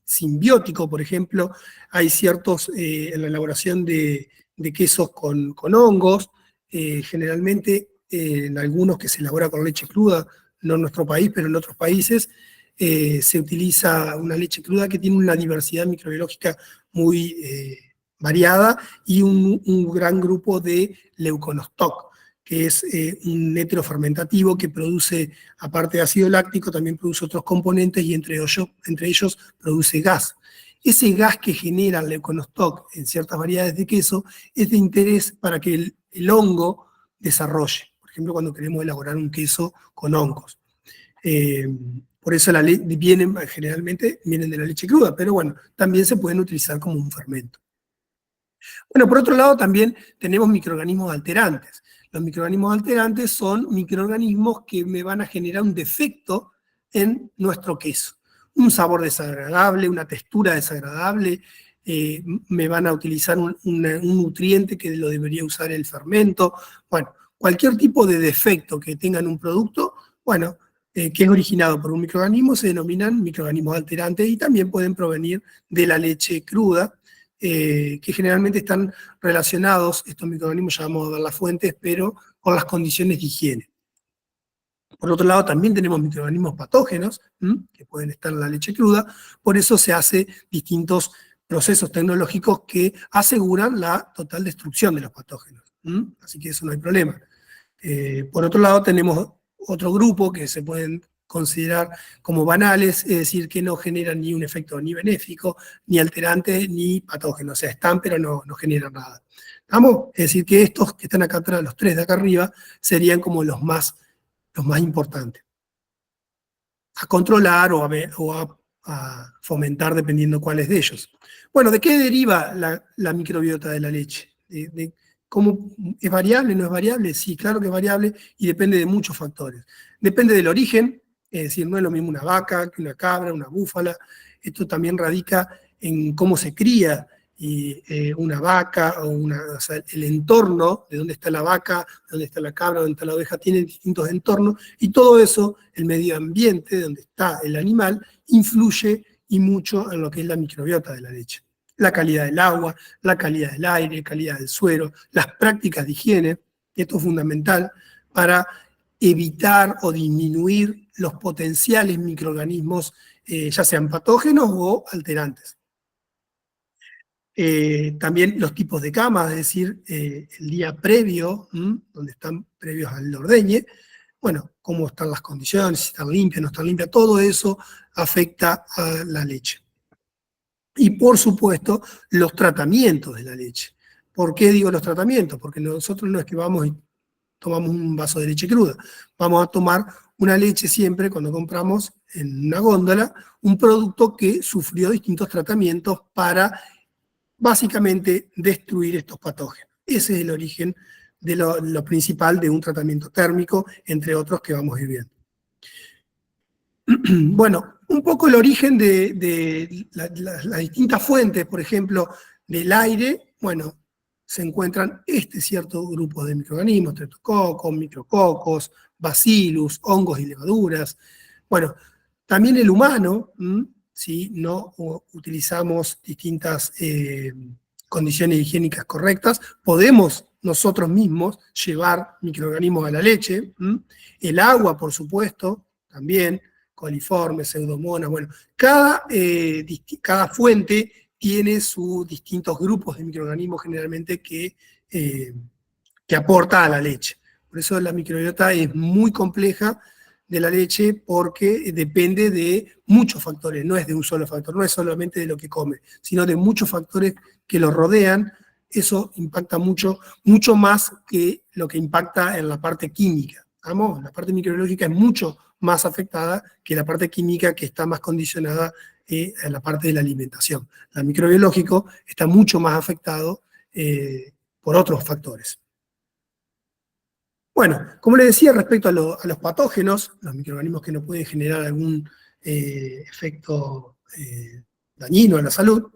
simbiótico, por ejemplo, hay ciertos, en la elaboración de quesos con hongos, generalmente en algunos que se elabora con leche cruda, no en nuestro país, pero en otros países, se utiliza una leche cruda que tiene una diversidad microbiológica muy variada y un gran grupo de leuconostoc, que es un heterofermentativo que produce, aparte de ácido láctico, también produce otros componentes y entre ellos produce gas. Ese gas que genera el leuconostoc en ciertas variedades de queso es de interés para que el hongo desarrolle. Por ejemplo, cuando queremos elaborar un queso con hongos. Por eso generalmente vienen de la leche cruda, pero bueno, también se pueden utilizar como un fermento. Bueno, por otro lado también tenemos microorganismos alterantes. Los microorganismos alterantes son microorganismos que me van a generar un defecto en nuestro queso. Un sabor desagradable, una textura desagradable, me van a utilizar un nutriente que lo debería usar el fermento. Bueno, cualquier tipo de defecto que tenga en un producto, bueno, que es originado por un microorganismo, se denominan microorganismos alterantes y también pueden provenir de la leche cruda, que generalmente están relacionados, estos microorganismos ya vamos a ver las fuentes, pero con las condiciones de higiene. Por otro lado, también tenemos microorganismos patógenos, que pueden estar en la leche cruda, por eso se hace distintos procesos tecnológicos que aseguran la total destrucción de los patógenos. Así que eso no hay problema. Por otro lado, tenemos otro grupo que se pueden considerar como banales, es decir, que no generan ni un efecto ni benéfico, ni alterante, ni patógeno. O sea, están, pero no generan nada. ¿Estamos? Es decir, que estos que están acá atrás, los tres de acá arriba, serían como los más importantes. A controlar o a fomentar dependiendo cuáles de ellos. Bueno, ¿de qué deriva la microbiota de la leche? ¿Cómo es variable? ¿No es variable? Sí, claro que es variable y depende de muchos factores. Depende del origen, es decir, no es lo mismo una vaca que una cabra, una búfala. Esto también radica en cómo se cría una vaca, o sea, el entorno, de dónde está la vaca, dónde está la cabra, dónde está la oveja, tienen distintos entornos, y todo eso, el medio ambiente, donde está el animal, influye y mucho en lo que es la microbiota de la leche. La calidad del agua, la calidad del aire, la calidad del suelo, las prácticas de higiene, esto es fundamental para evitar o disminuir los potenciales microorganismos, ya sean patógenos o alterantes. También los tipos de camas, es decir, el día previo, donde están previos al ordeñe, bueno, cómo están las condiciones, si están limpias, no están limpias, todo eso afecta a la leche. Y por supuesto, los tratamientos de la leche. ¿Por qué digo los tratamientos? Porque nosotros no es que vamos y tomamos un vaso de leche cruda, vamos a tomar una leche siempre cuando compramos en una góndola, un producto que sufrió distintos tratamientos para básicamente destruir estos patógenos. Ese es el origen de lo principal de un tratamiento térmico, entre otros que vamos a ir viendo. Bueno, un poco el origen de las distintas fuentes, por ejemplo, del aire, bueno, se encuentran cierto grupo de microorganismos, streptococos, micrococos, bacillus, hongos y levaduras. Bueno, también el humano, si no utilizamos distintas condiciones higiénicas correctas, podemos nosotros mismos llevar microorganismos a la leche. El agua, por supuesto, también, coliformes, pseudomonas, bueno, cada fuente tiene sus distintos grupos de microorganismos generalmente que aporta a la leche. Por eso la microbiota es muy compleja de la leche porque depende de muchos factores, no es de un solo factor, no es solamente de lo que come, sino de muchos factores que lo rodean. Eso impacta mucho más que lo que impacta en la parte química. ¿Vamos? La parte microbiológica es mucho más afectada que la parte química, que está más condicionada en la parte de la alimentación. La microbiológico está mucho más afectado por otros factores. Bueno, como les decía, respecto a los patógenos, los microorganismos que nos pueden generar algún efecto dañino a la salud,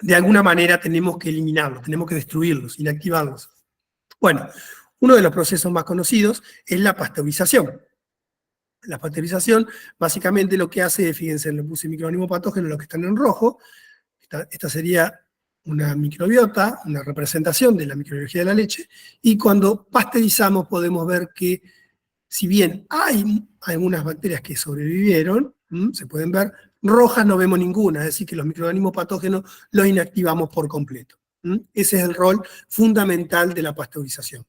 de alguna manera tenemos que eliminarlos, tenemos que destruirlos, inactivarlos. Bueno, uno de los procesos más conocidos es la pasteurización. La pasteurización básicamente lo que hace, fíjense, le puse microorganismos patógenos, los que están en rojo, esta sería una microbiota, una representación de la microbiología de la leche, y cuando pasteurizamos podemos ver que si bien hay algunas bacterias que sobrevivieron, se pueden ver, rojas no vemos ninguna, es decir, que los microorganismos patógenos los inactivamos por completo. Ese es el rol fundamental de la pasteurización.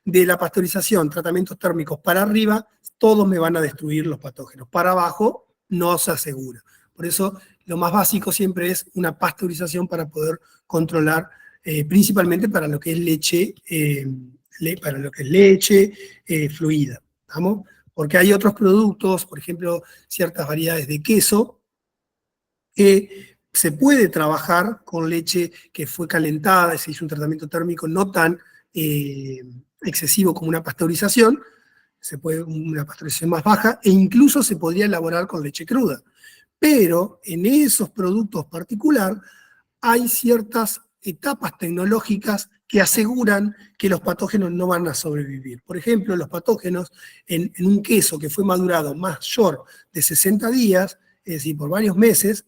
de la pasteurización, tratamientos térmicos para arriba, todos me van a destruir los patógenos. Para abajo no se asegura. Por eso lo más básico siempre es una pasteurización para poder controlar, principalmente para lo que es leche, fluida. ¿Estamos? Porque hay otros productos, por ejemplo, ciertas variedades de queso, que se puede trabajar con leche que fue calentada, se hizo un tratamiento térmico no tan excesivo como una pasteurización, una pasteurización más baja, e incluso se podría elaborar con leche cruda. Pero en esos productos particular hay ciertas etapas tecnológicas que aseguran que los patógenos no van a sobrevivir. Por ejemplo, los patógenos en un queso que fue madurado mayor de 60 días, es decir, por varios meses,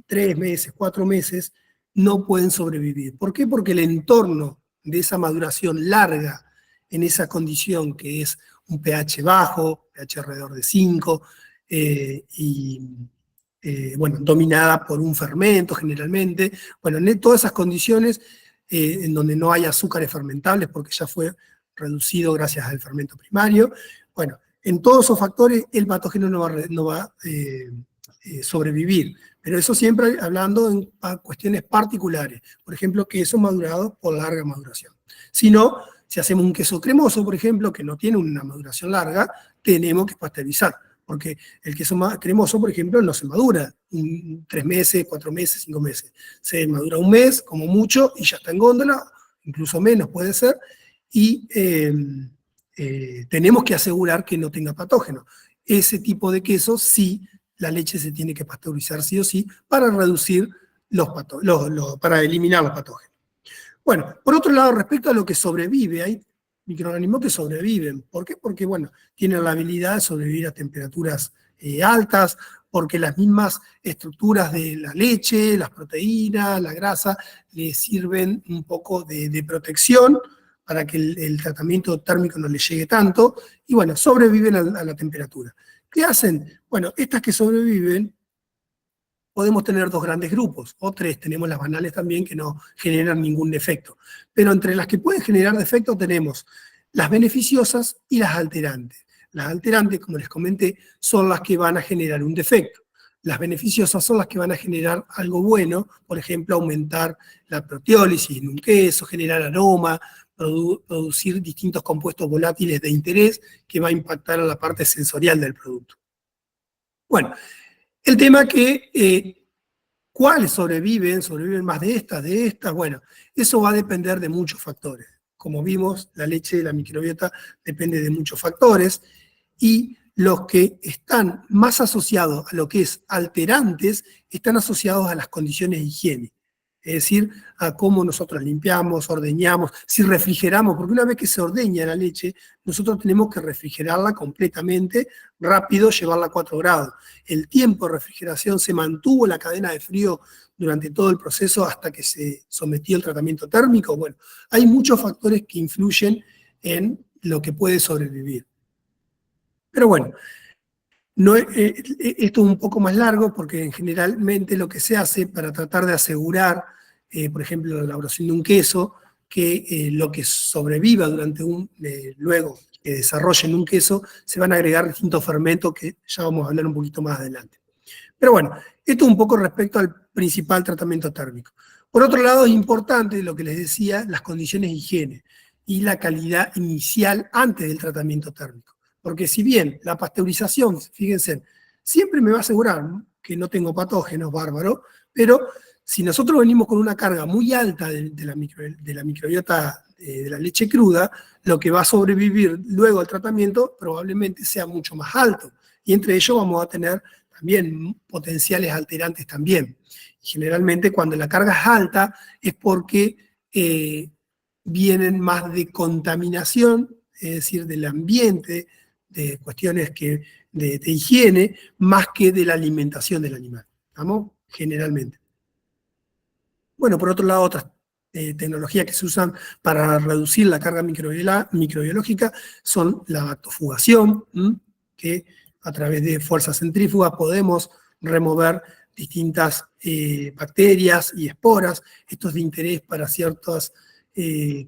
3 meses, 4 meses, no pueden sobrevivir. ¿Por qué? Porque el entorno de esa maduración larga en esa condición que es un pH bajo, pH alrededor de 5, dominada por un fermento generalmente. Bueno, en todas esas condiciones en donde no hay azúcares fermentables porque ya fue reducido gracias al fermento primario. Bueno, en todos esos factores el patógeno no va a sobrevivir. Pero eso siempre hablando en cuestiones particulares. Por ejemplo, queso madurado por larga maduración. Si no, si hacemos un queso cremoso, por ejemplo, que no tiene una maduración larga, tenemos que pasteurizar. Porque el queso cremoso, por ejemplo, no se madura 3 meses, 4 meses, 5 meses. Se madura 1 mes, como mucho, y ya está en góndola, incluso menos puede ser, y tenemos que asegurar que no tenga patógeno. Ese tipo de queso sí, la leche se tiene que pasteurizar sí o sí para reducir para eliminar los patógenos. Bueno, por otro lado, respecto a lo que sobrevive, hay microorganismos que sobreviven. ¿Por qué? Porque, bueno, tienen la habilidad de sobrevivir a temperaturas altas, porque las mismas estructuras de la leche, las proteínas, la grasa, les sirven un poco de protección para que el tratamiento térmico no les llegue tanto, y bueno, sobreviven a la temperatura. ¿Qué hacen? Bueno, estas que sobreviven, podemos tener 2 grandes grupos, o 3, tenemos las banales también que no generan ningún defecto. Pero entre las que pueden generar defecto tenemos las beneficiosas y las alterantes. Las alterantes, como les comenté, son las que van a generar un defecto. Las beneficiosas son las que van a generar algo bueno, por ejemplo, aumentar la proteólisis en un queso, generar aroma, producir distintos compuestos volátiles de interés que va a impactar a la parte sensorial del producto. Bueno, el tema que, ¿cuáles sobreviven? ¿Sobreviven más de estas? Bueno, eso va a depender de muchos factores. Como vimos, la leche, la microbiota, depende de muchos factores, y los que están más asociados a lo que es alterantes, están asociados a las condiciones de higiene. Es decir, a cómo nosotros limpiamos, ordeñamos, si refrigeramos, porque una vez que se ordeña la leche, nosotros tenemos que refrigerarla completamente, rápido, llevarla a 4 grados. El tiempo de refrigeración se mantuvo en la cadena de frío durante todo el proceso hasta que se sometió al tratamiento térmico. Bueno, hay muchos factores que influyen en lo que puede sobrevivir. Pero bueno, esto es un poco más largo porque generalmente lo que se hace para tratar de asegurar, por ejemplo, la elaboración de un queso, que lo que sobreviva durante luego que desarrollen un queso, se van a agregar distintos fermentos que ya vamos a hablar un poquito más adelante. Pero bueno, esto un poco respecto al principal tratamiento térmico. Por otro lado, es importante, lo que les decía, las condiciones de higiene y la calidad inicial antes del tratamiento térmico. Porque si bien la pasteurización, fíjense, siempre me va a asegurar que no tengo patógenos, bárbaro, pero si nosotros venimos con una carga muy alta de la microbiota de la leche cruda, lo que va a sobrevivir luego al tratamiento probablemente sea mucho más alto. Y entre ellos vamos a tener también potenciales alterantes también. Generalmente cuando la carga es alta es porque vienen más de contaminación, es decir, del ambiente, de cuestiones de higiene, más que de la alimentación del animal, ¿estamos? Generalmente. Bueno, por otro lado, otras tecnologías que se usan para reducir la carga microbiológica son la bactofugación, que a través de fuerzas centrífugas podemos remover distintas bacterias y esporas. Esto es de interés para ciertos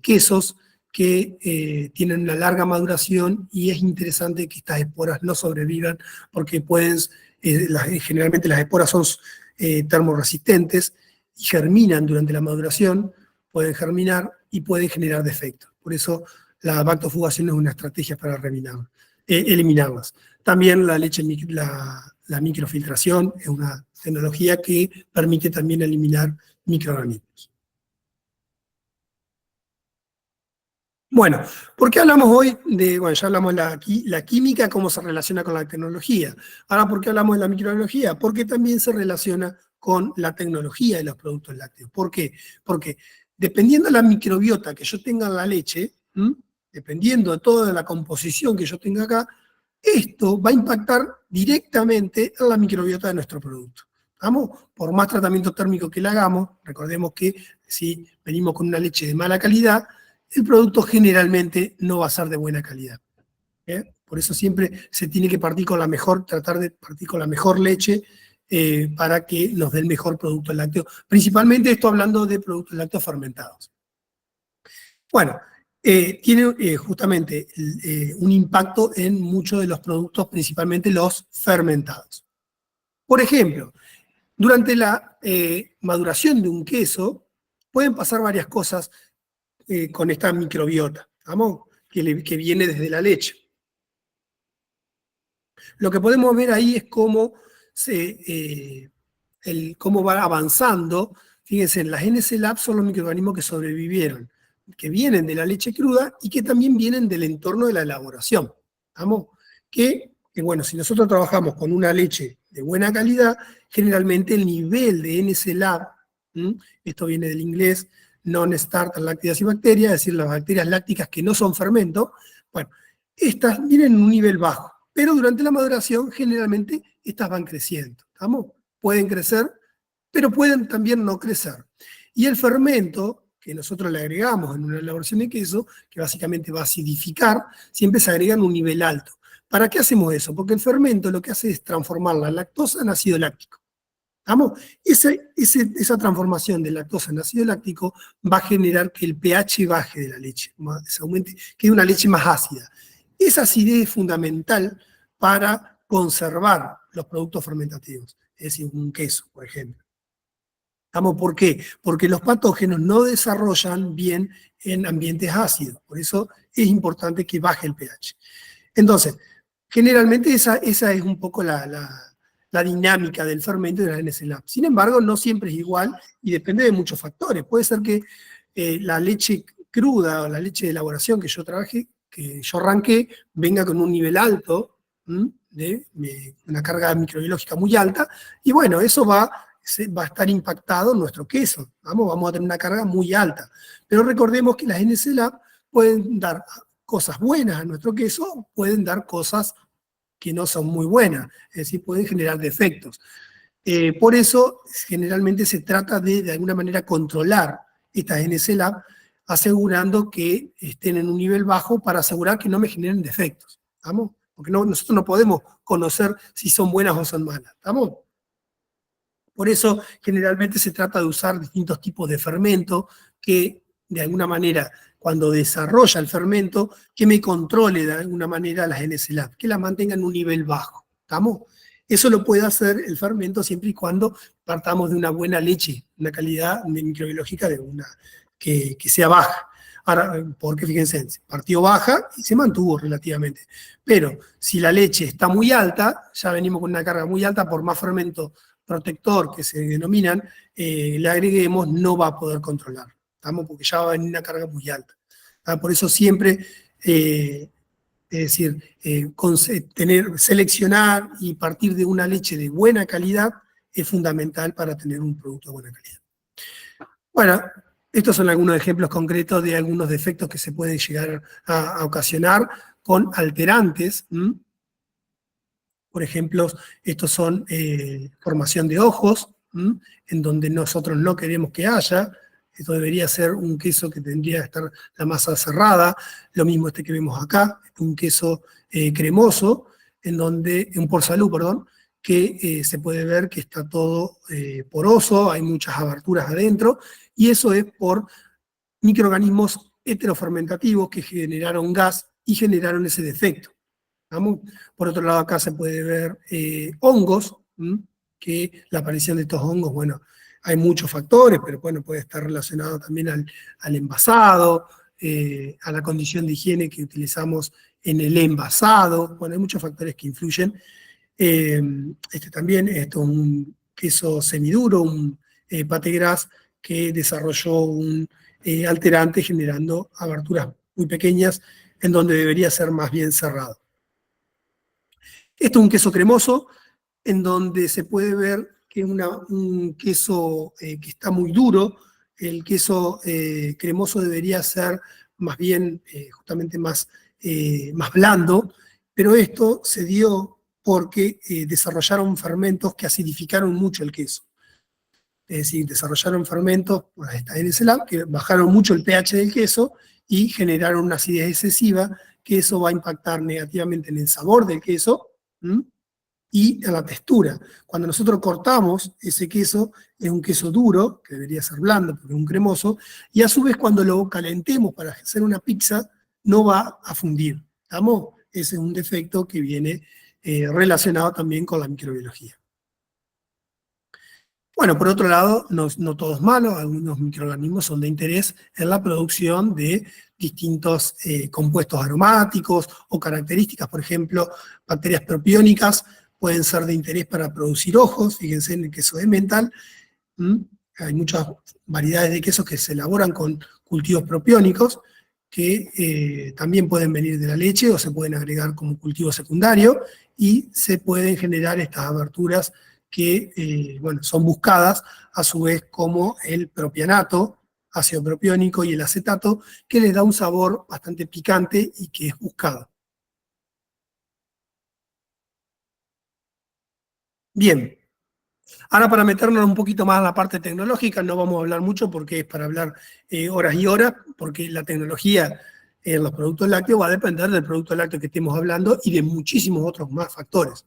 quesos que tienen una larga maduración y es interesante que estas esporas no sobrevivan porque generalmente las esporas son termorresistentes y germinan durante la maduración, pueden germinar y pueden generar defectos. Por eso la bactofugación es una estrategia para eliminarlas. También la microfiltración es una tecnología que permite también eliminar microorganismos. Bueno, ¿por qué hablamos hoy ya hablamos de la química, cómo se relaciona con la tecnología? Ahora, ¿por qué hablamos de la microbiología? Porque también se relaciona con la tecnología de los productos lácteos. ¿Por qué? Porque dependiendo de la microbiota que yo tenga en la leche, dependiendo de toda la composición que yo tenga acá, esto va a impactar directamente en la microbiota de nuestro producto. ¿Vamos? Por más tratamiento térmico que le hagamos, recordemos que si venimos con una leche de mala calidad, el producto generalmente no va a ser de buena calidad. Por eso siempre se tiene que tratar de partir con la mejor leche para que nos dé el mejor producto lácteo. Principalmente esto hablando de productos lácteos fermentados. Bueno, tiene justamente un impacto en muchos de los productos, principalmente los fermentados. Por ejemplo, durante la maduración de un queso pueden pasar varias cosas con esta microbiota, ¿vamos? Que viene desde la leche. Lo que podemos ver ahí es cómo va avanzando. Fíjense, las NC-Lab son los microorganismos que sobrevivieron, que vienen de la leche cruda y que también vienen del entorno de la elaboración. ¿Vamos? Que bueno, si nosotros trabajamos con una leche de buena calidad, generalmente el nivel de NC-Lab, esto viene del inglés, non-starter lácteas y bacterias, es decir, las bacterias lácticas que no son fermento, bueno, estas vienen en un nivel bajo, pero durante la maduración generalmente estas van creciendo, ¿estamos? Pueden crecer, pero pueden también no crecer. Y el fermento, que nosotros le agregamos en una elaboración de queso, que básicamente va a acidificar, siempre se agrega en un nivel alto. ¿Para qué hacemos eso? Porque el fermento lo que hace es transformar la lactosa en ácido láctico. ¿Vamos? Esa transformación de lactosa en ácido láctico va a generar que el pH baje de la leche, se aumente, quede una leche más ácida. Esa acidez es fundamental para conservar los productos fermentativos, es decir, un queso, por ejemplo. ¿Vamos? ¿Por qué? Porque los patógenos no desarrollan bien en ambientes ácidos, por eso es importante que baje el pH. Entonces, generalmente esa es un poco la dinámica del fermento y de la NC-Lab. Sin embargo, no siempre es igual y depende de muchos factores. Puede ser que la leche cruda o la leche de elaboración que yo arranqué, venga con un nivel alto, de una carga microbiológica muy alta, y bueno, eso va a estar impactado en nuestro queso. Vamos a tener una carga muy alta. Pero recordemos que las NC-Lab pueden dar cosas buenas a nuestro queso, pueden dar cosas que no son muy buenas, es decir, pueden generar defectos. Por eso, generalmente se trata de alguna manera, controlar estas NC-Lab, asegurando que estén en un nivel bajo para asegurar que no me generen defectos. ¿Estamos? Porque nosotros no podemos conocer si son buenas o son malas. ¿Estamos? Por eso, generalmente se trata de usar distintos tipos de fermento que, de alguna manera, cuando desarrolla el fermento, que me controle de alguna manera las NC-Lab, que las mantenga en un nivel bajo. ¿Estamos? Eso lo puede hacer el fermento siempre y cuando partamos de una buena leche, una calidad microbiológica que sea baja. Ahora, porque fíjense, partió baja y se mantuvo relativamente. Pero si la leche está muy alta, ya venimos con una carga muy alta, por más fermento protector que se denominan, le agreguemos, no va a poder controlar. ¿Estamos? Porque ya va a venir una carga muy alta. Por eso siempre, es decir, seleccionar y partir de una leche de buena calidad es fundamental para tener un producto de buena calidad. Bueno, estos son algunos ejemplos concretos de algunos defectos que se pueden llegar a ocasionar con alterantes. Por ejemplo, estos son formación de ojos, en donde nosotros no queremos que haya. Esto debería ser un queso que tendría que estar la masa cerrada. Lo mismo que vemos acá, un queso cremoso, un por salud, perdón, que se puede ver que está todo poroso, hay muchas aberturas adentro, y eso es por microorganismos heterofermentativos que generaron gas y generaron ese defecto. ¿Vamos? Por otro lado, acá se puede ver hongos, que la aparición de estos hongos, bueno, hay muchos factores, pero bueno, puede estar relacionado también al envasado, a la condición de higiene que utilizamos en el envasado. Bueno, hay muchos factores que influyen. También, esto es un queso semiduro, un pate gras que desarrolló un alterante generando aberturas muy pequeñas en donde debería ser más bien cerrado. Esto es un queso cremoso en donde se puede ver que es un queso que está muy duro. El queso cremoso debería ser más bien justamente más blando, pero esto se dio porque desarrollaron fermentos que acidificaron mucho el queso. Es decir, desarrollaron fermentos, esta NSLA, que bajaron mucho el pH del queso y generaron una acidez excesiva, que eso va a impactar negativamente en el sabor del queso y en la textura. Cuando nosotros cortamos ese queso, es un queso duro, que debería ser blando porque es un cremoso, y a su vez cuando lo calentemos para hacer una pizza, no va a fundir. ¿Estamos? Ese es un defecto que viene relacionado también con la microbiología. Bueno, por otro lado, no todo es malo, algunos microorganismos son de interés en la producción de distintos compuestos aromáticos o características. Por ejemplo, bacterias propiónicas pueden ser de interés para producir hojos, fíjense en el queso de mental. Hay muchas variedades de quesos que se elaboran con cultivos propiónicos, que también pueden venir de la leche o se pueden agregar como cultivo secundario, y se pueden generar estas aberturas que bueno, son buscadas a su vez como el propianato, ácido propiónico, y el acetato, que les da un sabor bastante picante y que es buscado. Bien, ahora para meternos un poquito más en la parte tecnológica, no vamos a hablar mucho porque es para hablar horas y horas, porque la tecnología en los productos lácteos va a depender del producto lácteo que estemos hablando y de muchísimos otros más factores.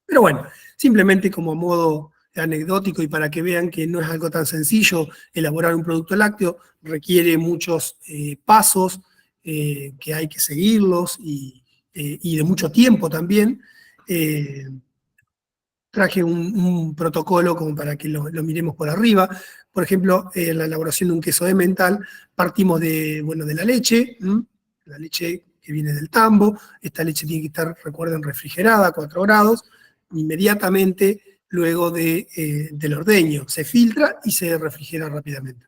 Pero bueno, simplemente como modo anecdótico y para que vean que no es algo tan sencillo elaborar un producto lácteo, requiere muchos pasos que hay que seguirlos y de mucho tiempo también. Traje un protocolo como para que lo miremos por arriba. Por ejemplo, en la elaboración de un queso de mental, partimos de la leche, la leche que viene del tambo. Esta leche tiene que estar, recuerden, refrigerada a 4 grados. Inmediatamente luego del ordeño se filtra y se refrigera rápidamente.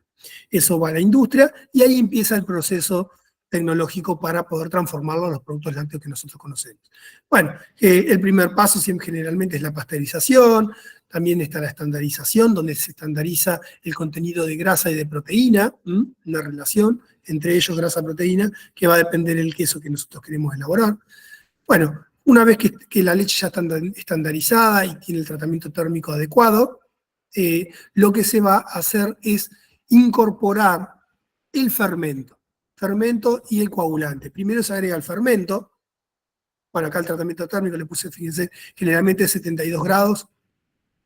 Eso va a la industria y ahí empieza el proceso tecnológico para poder transformarlo en los productos lácteos que nosotros conocemos. Bueno, el primer paso siempre generalmente es la pasteurización. También está la estandarización, donde se estandariza el contenido de grasa y de proteína, una relación entre ellos, grasa-proteína, que va a depender del queso que nosotros queremos elaborar. Bueno, una vez que la leche ya está estandarizada y tiene el tratamiento térmico adecuado, lo que se va a hacer es incorporar el fermento y el coagulante. Primero se agrega el fermento. Bueno, acá el tratamiento térmico le puse, fíjense, generalmente 72 grados,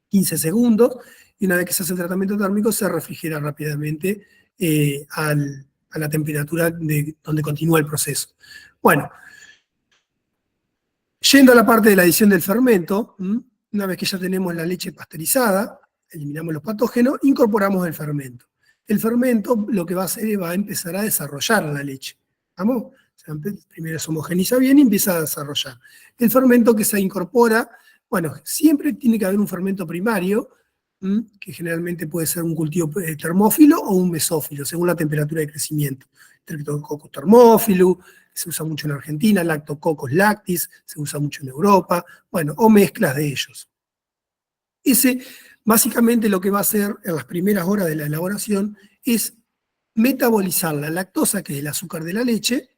15 segundos, y una vez que se hace el tratamiento térmico se refrigera rápidamente a la temperatura donde continúa el proceso. Bueno, yendo a la parte de la adición del fermento, una vez que ya tenemos la leche pasteurizada, eliminamos los patógenos, incorporamos el fermento. El fermento lo que va a hacer es va a empezar a desarrollar la leche. ¿Vamos? O sea, primero se homogeniza bien y empieza a desarrollar. El fermento que se incorpora, bueno, siempre tiene que haber un fermento primario, que generalmente puede ser un cultivo termófilo o un mesófilo, según la temperatura de crecimiento. Streptococcus thermophilus, se usa mucho en Argentina, Lactococcus lactis, se usa mucho en Europa, bueno, o mezclas de ellos. Ese, básicamente lo que va a hacer en las primeras horas de la elaboración es metabolizar la lactosa, que es el azúcar de la leche,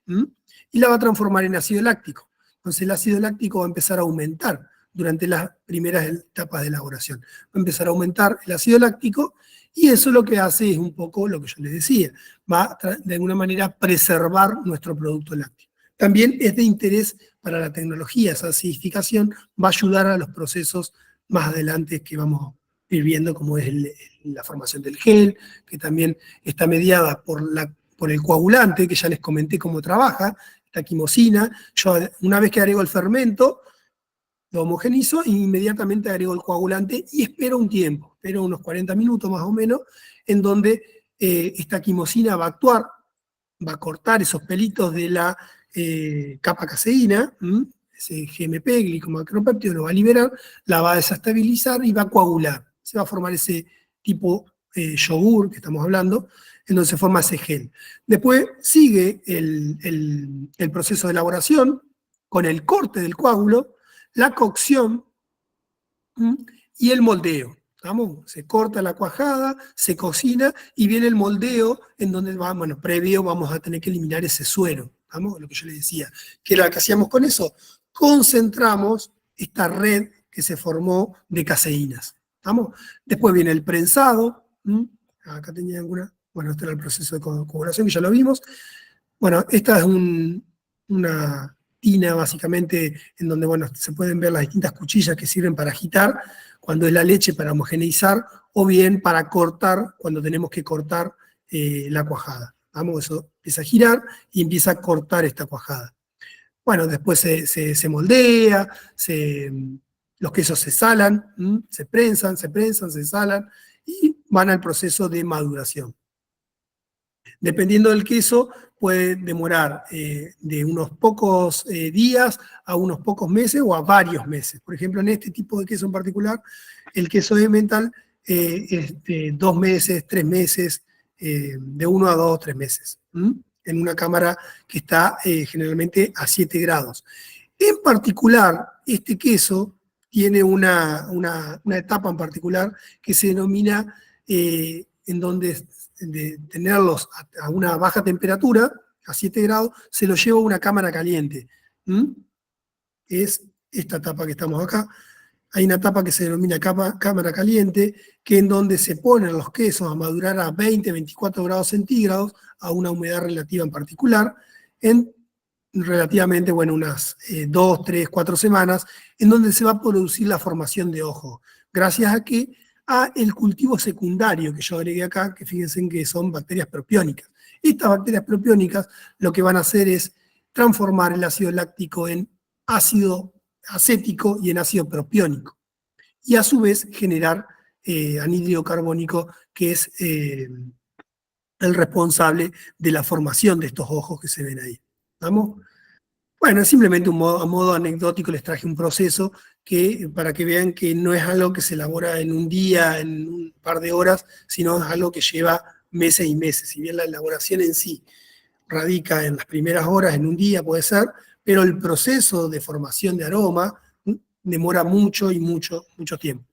y la va a transformar en ácido láctico. Entonces el ácido láctico va a empezar a aumentar durante las primeras etapas de elaboración. Va a empezar a aumentar el ácido láctico y eso lo que hace es un poco lo que yo les decía, va a, de alguna manera, preservar nuestro producto lácteo. También es de interés para la tecnología, esa acidificación va a ayudar a los procesos más adelante que vamos a ir viendo, como es la formación del gel, que también está mediada por por el coagulante, que ya les comenté cómo trabaja, esta quimosina. Yo una vez que agrego el fermento, lo homogenizo e inmediatamente agrego el coagulante y espero un tiempo, espero unos 40 minutos más o menos, en donde esta quimosina va a actuar, va a cortar esos pelitos de la capa caseína, ese GMP, glicomacropéptido, lo va a liberar, la va a desestabilizar y va a coagular. Se va a formar ese tipo yogur que estamos hablando, en donde se forma ese gel. Después sigue el proceso de elaboración con el corte del coágulo, la cocción y el moldeo. ¿Estamos? Se corta la cuajada, se cocina y viene el moldeo en donde, bueno, previo vamos a tener que eliminar ese suero. ¿Estamos? Lo que yo les decía. ¿Qué era lo que hacíamos con eso? Concentramos esta red que se formó de caseínas. ¿Estamos? Después viene el prensado. Acá tenía alguna. Bueno, este era el proceso de coagulación que ya lo vimos. Bueno, esta es una tina básicamente en donde, bueno, se pueden ver las distintas cuchillas que sirven para agitar, cuando es la leche para homogeneizar, o bien para cortar, cuando tenemos que cortar la cuajada. ¿Vamos? Eso empieza a girar y empieza a cortar esta cuajada. Bueno, después se moldea, los quesos se salan, se prensan, se salan, y van al proceso de maduración. Dependiendo del queso, puede demorar de unos pocos días a unos pocos meses o a varios meses. Por ejemplo, en este tipo de queso en particular, el queso de Emmental es de 2 meses, 3 meses, de 1 a 2 o 3 meses, en una cámara que está generalmente a 7 grados. En particular, este queso tiene una etapa en particular que se denomina en donde de tenerlos a una baja temperatura, a 7 grados, se los lleva a una cámara caliente. Es esta tapa que estamos acá. Hay una tapa que se denomina cámara caliente, que en donde se ponen los quesos a madurar a 20, 24 grados centígrados, a una humedad relativa en particular, en relativamente, bueno, unas 2, 3, 4 semanas, en donde se va a producir la formación de ojo. Gracias a que a el cultivo secundario que yo agregué acá, que fíjense que son bacterias propiónicas. Estas bacterias propiónicas lo que van a hacer es transformar el ácido láctico en ácido acético y en ácido propiónico. Y a su vez generar anhídrido carbónico, que es el responsable de la formación de estos ojos que se ven ahí. ¿Vamos? Bueno, simplemente a modo anecdótico les traje un proceso para que vean que no es algo que se elabora en un día, en un par de horas, sino es algo que lleva meses y meses. Si bien la elaboración en sí radica en las primeras horas, en un día puede ser, pero el proceso de formación de aroma demora mucho y mucho tiempo.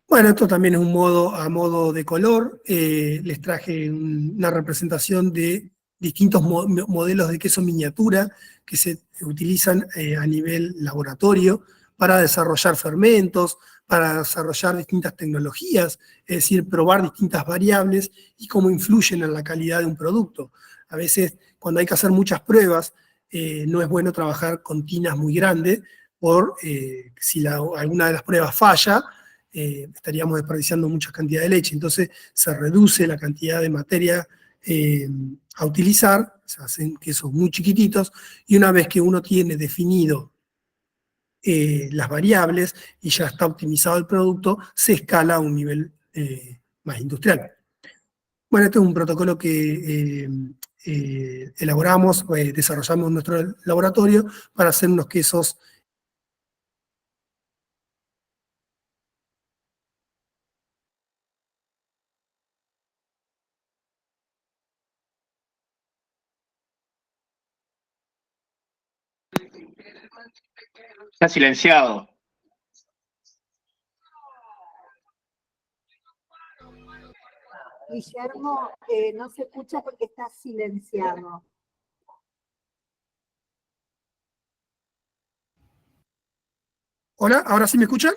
Bueno, esto también es a modo de color. Les traje una representación de distintos modelos de queso miniatura que se utilizan a nivel laboratorio para desarrollar fermentos, para desarrollar distintas tecnologías, es decir, probar distintas variables y cómo influyen en la calidad de un producto. A veces, cuando hay que hacer muchas pruebas, no es bueno trabajar con tinas muy grandes, si alguna de las pruebas falla, estaríamos desperdiciando mucha cantidad de leche. Entonces se reduce la cantidad de materia a utilizar, se hacen quesos muy chiquititos, y una vez que uno tiene definido las variables y ya está optimizado el producto, se escala a un nivel más industrial. Bueno, este es un protocolo que elaboramos, desarrollamos en nuestro laboratorio para hacer unos quesos. Está silenciado. Guillermo, no se escucha porque está silenciado. Hola, ¿ahora sí me escuchan?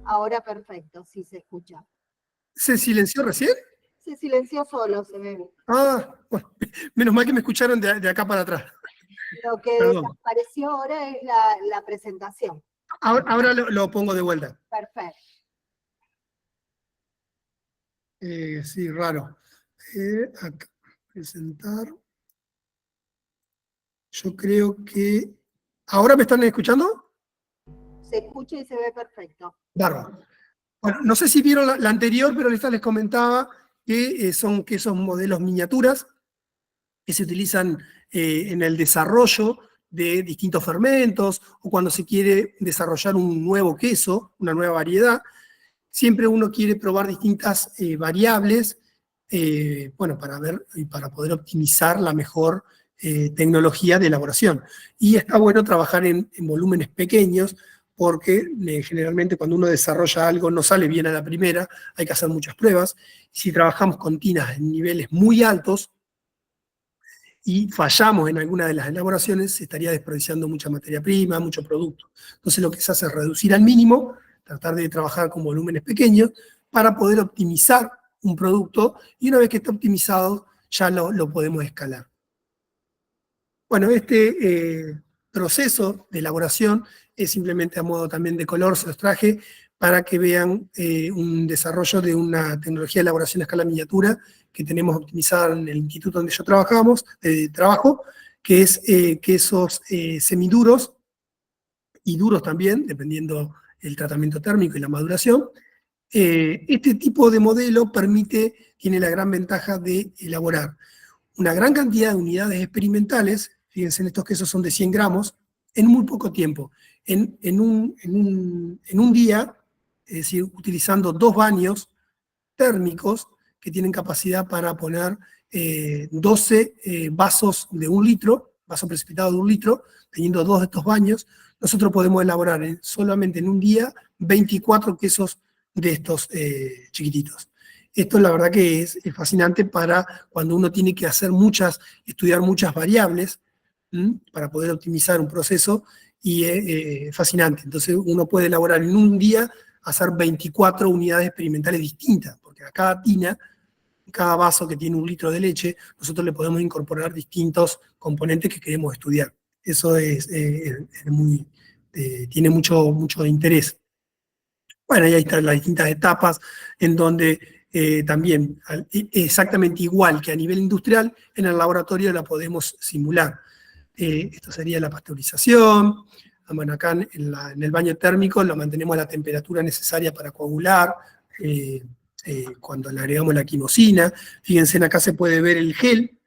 Ahora perfecto, sí se escucha. ¿Se silenció recién? Se silenció solo, se ve. Ah, bueno, menos mal que me escucharon de acá para atrás. Lo que Perdón. desapareció ahora es la presentación. Ahora lo pongo de vuelta. Perfecto. Sí, raro. Acá, presentar. Yo creo que... ¿Ahora me están escuchando? Se escucha y se ve perfecto. Bárbaro. Bueno, no sé si vieron la anterior, pero les comentaba que son esos modelos miniaturas que se utilizan en el desarrollo de distintos fermentos o cuando se quiere desarrollar un nuevo queso, una nueva variedad. Siempre uno quiere probar distintas variables, bueno, para ver y para poder optimizar la mejor tecnología de elaboración. Y está bueno trabajar en volúmenes pequeños, porque generalmente cuando uno desarrolla algo no sale bien a la primera, hay que hacer muchas pruebas. Si trabajamos con tinas en niveles muy altos y fallamos en alguna de las elaboraciones, se estaría desperdiciando mucha materia prima, mucho producto. Entonces lo que se hace es reducir al mínimo, tratar de trabajar con volúmenes pequeños para poder optimizar un producto, y una vez que está optimizado ya lo podemos escalar. Bueno, este proceso de elaboración es simplemente a modo también de color, se los traje para que vean un desarrollo de una tecnología de elaboración a escala miniatura que tenemos optimizada en el instituto donde yo trabajo, que es quesos semiduros y duros también, dependiendo el tratamiento térmico y la maduración. Este tipo de modelo tiene la gran ventaja de elaborar una gran cantidad de unidades experimentales, fíjense, estos quesos son de 100 gramos, en muy poco tiempo. En un día, es decir, utilizando 2 baños térmicos que tienen capacidad para poner 12 vasos de 1 litro, vaso precipitado de 1 litro, teniendo 2 de estos baños, nosotros podemos elaborar solamente en un día 24 quesos de estos chiquititos. Esto la verdad que es fascinante para cuando uno tiene que estudiar muchas variables para poder optimizar un proceso, y es fascinante. Entonces uno puede elaborar en un día, hacer 24 unidades experimentales distintas, porque a cada tina, cada vaso que tiene 1 litro de leche, nosotros le podemos incorporar distintos componentes que queremos estudiar. Eso tiene mucho interés. Bueno, y ahí están las distintas etapas en donde también, exactamente igual que a nivel industrial, en el laboratorio la podemos simular. Esto sería la pasteurización. Bueno, acá en el baño térmico lo mantenemos a la temperatura necesaria para coagular, cuando le agregamos la quimosina. Fíjense, acá se puede ver el gel,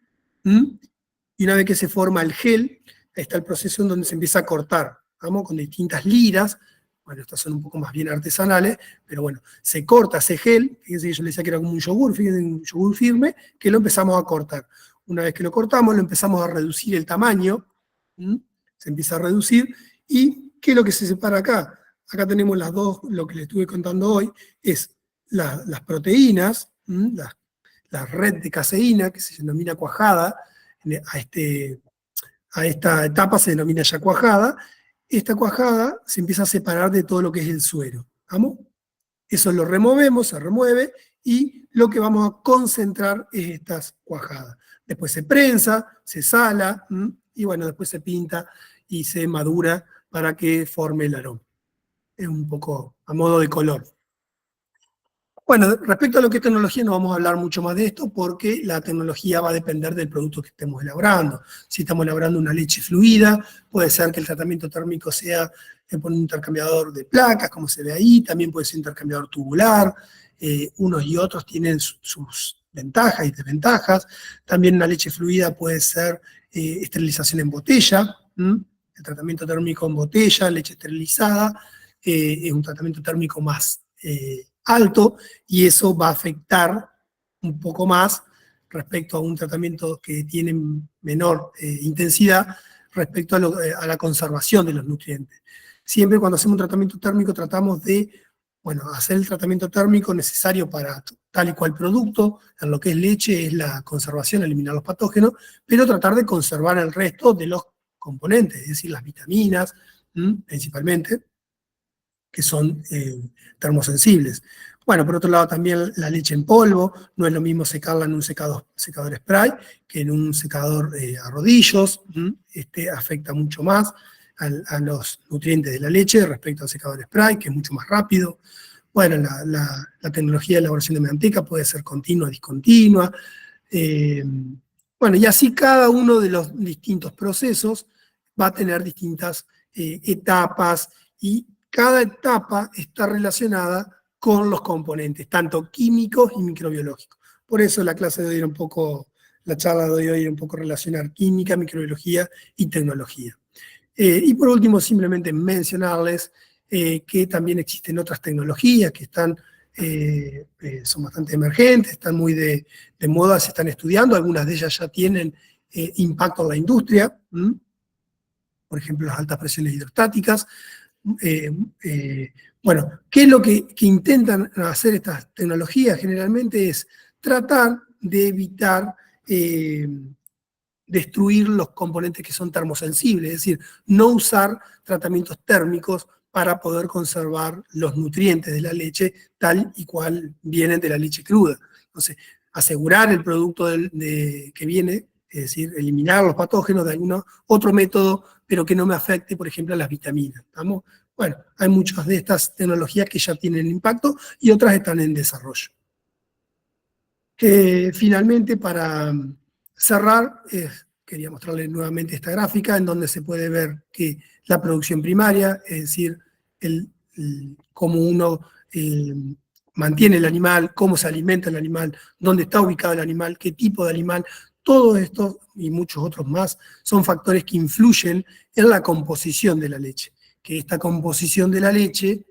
y una vez que se forma el gel, ahí está el proceso en donde se empieza a cortar, ¿vamos? Con distintas liras. Bueno, estas son un poco más bien artesanales, pero bueno, se corta ese gel, fíjense que yo les decía que era como un yogur, fíjense, un yogur firme, que lo empezamos a cortar. Una vez que lo cortamos, lo empezamos a reducir el tamaño, se empieza a reducir, y ¿qué es lo que se separa acá? Acá tenemos las dos, lo que les estuve contando hoy, es las proteínas, la red de caseína, que se denomina cuajada, a esta etapa se denomina ya cuajada. Esta cuajada se empieza a separar de todo lo que es el suero. ¿Vamos? Eso lo removemos, se remueve, y lo que vamos a concentrar es estas cuajadas. Después se prensa, se sala, y bueno, después se pinta y se madura para que forme el aroma. Es un poco a modo de color. Bueno, respecto a lo que es tecnología, no vamos a hablar mucho más de esto, porque la tecnología va a depender del producto que estemos elaborando. Si estamos elaborando una leche fluida, puede ser que el tratamiento térmico sea por un intercambiador de placas, como se ve ahí, también puede ser intercambiador tubular, unos y otros tienen sus ventajas y desventajas. También una leche fluida puede ser esterilización en botella, el tratamiento térmico en botella, leche esterilizada, es un tratamiento térmico más alto, y eso va a afectar un poco más respecto a un tratamiento que tiene menor intensidad respecto a la conservación de los nutrientes. Siempre cuando hacemos un tratamiento térmico tratamos de, bueno, hacer el tratamiento térmico necesario para tal y cual producto. En lo que es leche es la conservación, eliminar los patógenos, pero tratar de conservar el resto de los componentes, es decir, las vitaminas, principalmente, que son termosensibles. Bueno, por otro lado también la leche en polvo, no es lo mismo secarla en un secador spray que en un secador a rodillos. Afecta mucho más a los nutrientes de la leche respecto al secador spray, que es mucho más rápido. Bueno, la tecnología de elaboración de manteca puede ser continua, discontinua. Bueno, y así cada uno de los distintos procesos va a tener distintas etapas, y cada etapa está relacionada con los componentes, tanto químicos y microbiológicos. Por eso la clase de hoy era un poco, la charla de hoy era un poco relacionar química, microbiología y tecnología. Y por último, simplemente mencionarles que también existen otras tecnologías que están, son bastante emergentes, están muy de moda, se están estudiando, algunas de ellas ya tienen impacto en la industria, por ejemplo, las altas presiones hidrostáticas. Bueno, ¿qué es lo que intentan hacer estas tecnologías? Generalmente es tratar de evitar destruir los componentes que son termosensibles, es decir, no usar tratamientos térmicos para poder conservar los nutrientes de la leche tal y cual vienen de la leche cruda. Entonces, asegurar el producto que viene, es decir, eliminar los patógenos de algún otro método, pero que no me afecte, por ejemplo, a las vitaminas. ¿Estamos? Bueno, hay muchas de estas tecnologías que ya tienen impacto y otras están en desarrollo. Finalmente, para cerrar, quería mostrarles nuevamente esta gráfica en donde se puede ver que la producción primaria, es decir, cómo uno mantiene el animal, cómo se alimenta el animal, dónde está ubicado el animal, qué tipo de animal, todo esto y muchos otros más son factores que influyen en la composición de la leche. Que esta composición de la leche,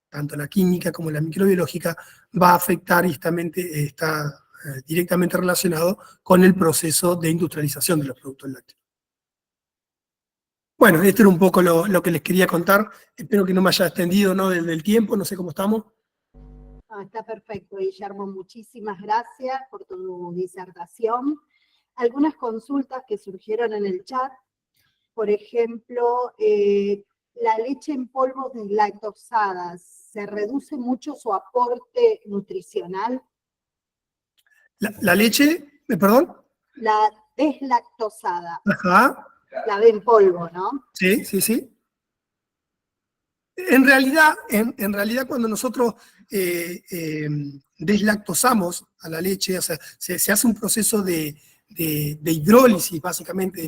tanto la química como la microbiológica, va a afectar y está directamente relacionado con el proceso de industrialización de los productos lácteos. Bueno, esto era un poco lo que les quería contar. Espero que no me haya extendido, ¿no?, del tiempo, no sé cómo estamos. Está perfecto, Guillermo. Muchísimas gracias por tu disertación. Algunas consultas que surgieron en el chat, por ejemplo, la leche en polvo deslactosada, ¿se reduce mucho su aporte nutricional? La leche, perdón. La deslactosada. Ajá. La de en polvo, ¿no? Sí, sí, sí. En realidad, cuando nosotros deslactosamos a la leche, o sea, se hace un proceso de hidrólisis, básicamente.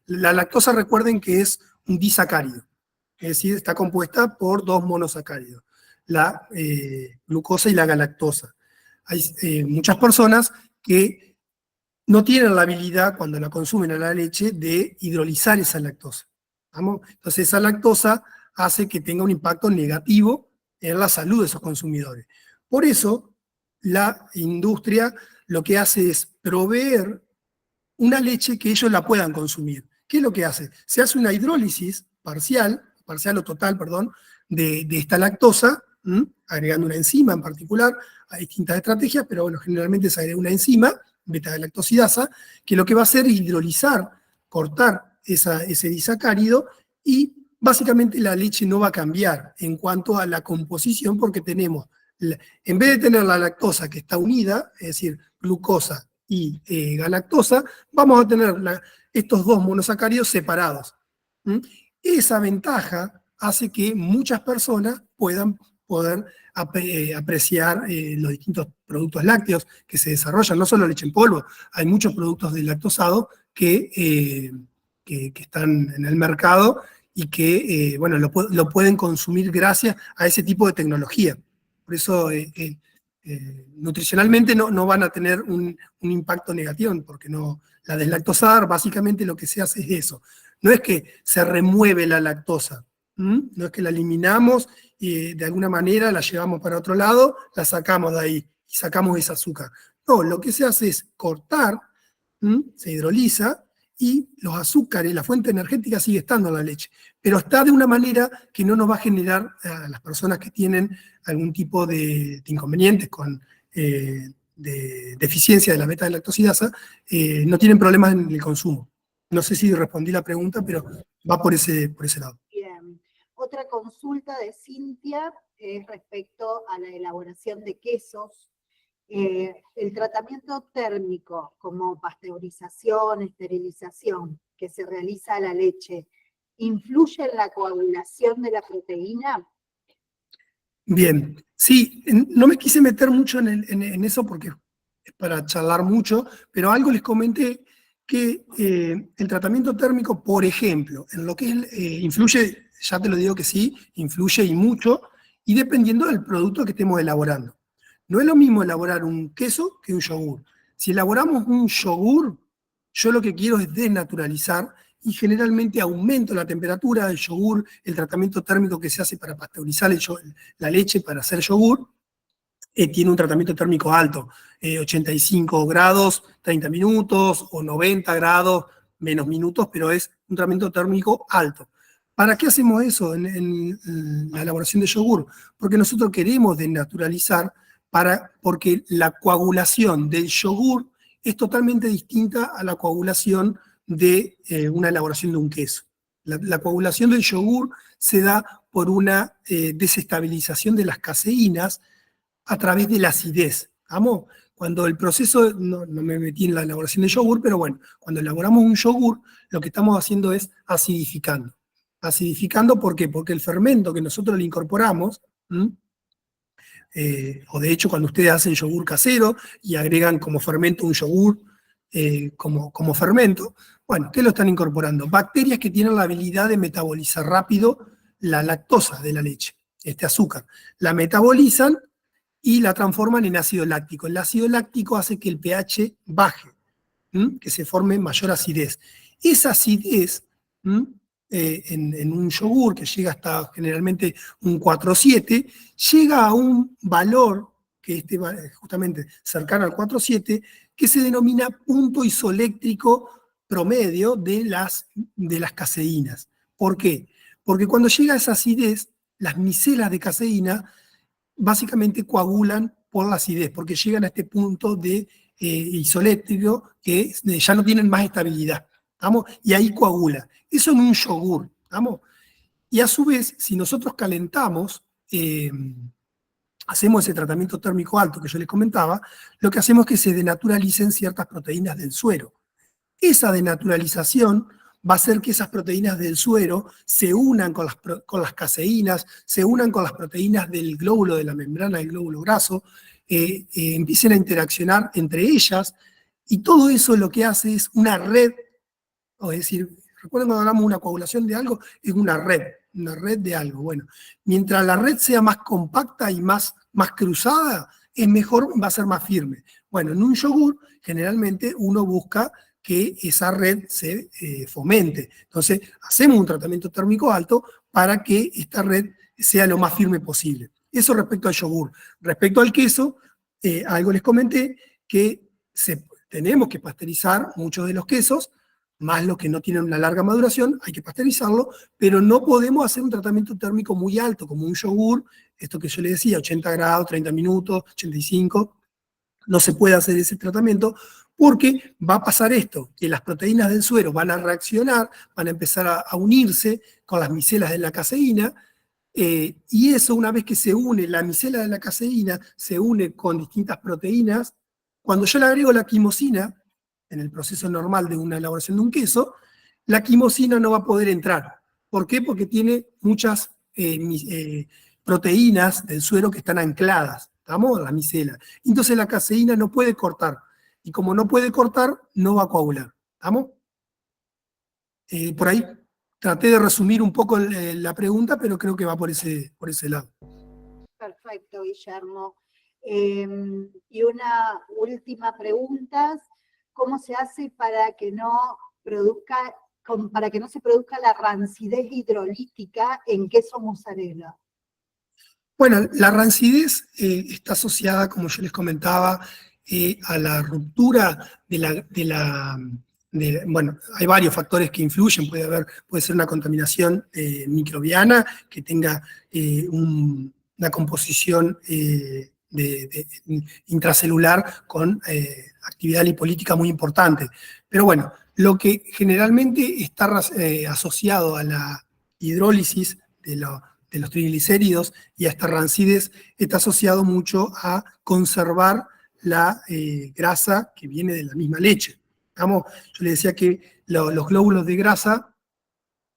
La lactosa, recuerden que es un disacárido, es decir, está compuesta por dos monosacáridos, la glucosa y la galactosa. Hay muchas personas que no tienen la habilidad, cuando la consumen a la leche, de hidrolizar esa lactosa. ¿Vamos? Entonces esa lactosa hace que tenga un impacto negativo en la salud de esos consumidores. Por eso, la industria lo que hace es proveer una leche que ellos la puedan consumir. ¿Qué es lo que hace? Se hace una hidrólisis parcial o total, perdón, de esta lactosa, agregando una enzima en particular. Hay distintas estrategias, pero bueno, generalmente se agrega una enzima, beta-galactosidasa, que lo que va a hacer es hidrolizar, cortar ese disacárido, y básicamente la leche no va a cambiar en cuanto a la composición, porque tenemos, en vez de tener la lactosa que está unida, es decir, glucosa y galactosa, vamos a tener estos dos monosacáridos separados. Esa ventaja hace que muchas personas puedan apreciar los distintos productos lácteos que se desarrollan, no solo leche en polvo, hay muchos productos de lactosado que están en el mercado y que bueno, lo pueden consumir gracias a ese tipo de tecnología. Por eso nutricionalmente no van a tener un impacto negativo, porque la deslactosada básicamente lo que se hace es eso. No es que se remueve la lactosa, no es que la eliminamos y de alguna manera la llevamos para otro lado, la sacamos de ahí y sacamos ese azúcar. No, lo que se hace es cortar, se hidroliza, y los azúcares, la fuente energética sigue estando en la leche, pero está de una manera que no nos va a generar a las personas que tienen algún tipo de inconvenientes con de deficiencia de la beta-galactosidasa, no tienen problemas en el consumo. No sé si respondí la pregunta, pero va por ese lado. Bien. Otra consulta de Cintia es respecto a la elaboración de quesos. El tratamiento térmico, como pasteurización, esterilización, que se realiza a la leche, ¿influye en la coagulación de la proteína? Bien, sí, no me quise meter mucho en eso porque es para charlar mucho, pero algo les comenté que el tratamiento térmico, por ejemplo, en lo que es, influye, ya te lo digo que sí, influye y mucho, y dependiendo del producto que estemos elaborando. No es lo mismo elaborar un queso que un yogur. Si elaboramos un yogur, yo lo que quiero es desnaturalizar y generalmente aumento la temperatura del yogur, el tratamiento térmico que se hace para pasteurizar la leche para hacer yogur, tiene un tratamiento térmico alto, 85 grados, 30 minutos, o 90 grados, menos minutos, pero es un tratamiento térmico alto. ¿Para qué hacemos eso en la elaboración de yogur? Porque nosotros queremos desnaturalizar, porque la coagulación del yogur es totalmente distinta a la coagulación de una elaboración de un queso. La coagulación del yogur se da por una desestabilización de las caseínas a través de la acidez. ¿Vamos? Cuando el proceso, no me metí en la elaboración de yogur, pero bueno, cuando elaboramos un yogur, lo que estamos haciendo es acidificando. Acidificando, ¿por qué? Porque el fermento que nosotros le incorporamos, o de hecho cuando ustedes hacen yogur casero y agregan como fermento un yogur como fermento, bueno, ¿qué lo están incorporando? Bacterias que tienen la habilidad de metabolizar rápido la lactosa de la leche, este azúcar. La metabolizan y la transforman en ácido láctico. El ácido láctico hace que el pH baje, que se forme mayor acidez. Esa acidez en un yogur que llega hasta generalmente un 4,7, llega a un valor que justamente cercano al 4,7, que se denomina punto isoeléctrico promedio de las caseínas. ¿Por qué? Porque cuando llega a esa acidez, las micelas de caseína básicamente coagulan por la acidez, porque llegan a este punto de isoeléctrico que ya no tienen más estabilidad. ¿Vamos? Y ahí coagula. Eso en un yogur. ¿Vamos? Y a su vez, si nosotros calentamos, hacemos ese tratamiento térmico alto que yo les comentaba, lo que hacemos es que se denaturalicen ciertas proteínas del suero. Esa denaturalización va a hacer que esas proteínas del suero se unan con las caseínas, se unan con las proteínas del glóbulo, de la membrana del glóbulo graso, empiecen a interaccionar entre ellas, y todo eso lo que hace es una red, es decir, recuerden cuando hablamos de una coagulación de algo, es una red de algo. Bueno, mientras la red sea más compacta y más cruzada, es mejor, va a ser más firme. Bueno, en un yogur, generalmente uno busca que esa red se fomente. Entonces, hacemos un tratamiento térmico alto para que esta red sea lo más firme posible. Eso respecto al yogur. Respecto al queso, algo les comenté, que tenemos que pasteurizar muchos de los quesos, más los que no tienen una larga maduración, hay que pasteurizarlo, pero no podemos hacer un tratamiento térmico muy alto, como un yogur, esto que yo les decía, 80 grados, 30 minutos, 85, no se puede hacer ese tratamiento, porque va a pasar esto, que las proteínas del suero van a reaccionar, van a empezar a unirse con las micelas de la caseína, y eso, una vez que se une, la micela de la caseína se une con distintas proteínas, cuando yo le agrego la quimosina, en el proceso normal de una elaboración de un queso, la quimosina no va a poder entrar. ¿Por qué? Porque tiene muchas proteínas del suero que están ancladas, ¿estamos? La micela. Entonces la caseína no puede cortar. Y como no puede cortar, no va a coagular. ¿Estamos? Por ahí traté de resumir un poco la pregunta, pero creo que va por ese lado. Perfecto, Guillermo. Y una última pregunta: ¿cómo se hace para que no se produzca la rancidez hidrolítica en queso mozzarella? Bueno, la rancidez está asociada, como yo les comentaba, a la ruptura bueno, hay varios factores que influyen, puede ser una contaminación microbiana que tenga una composición intracelular con actividad lipolítica muy importante. Pero bueno, lo que generalmente está asociado a la hidrólisis de los triglicéridos y a esta rancidez está asociado mucho a conservar la grasa que viene de la misma leche. Yo le decía que los glóbulos de grasa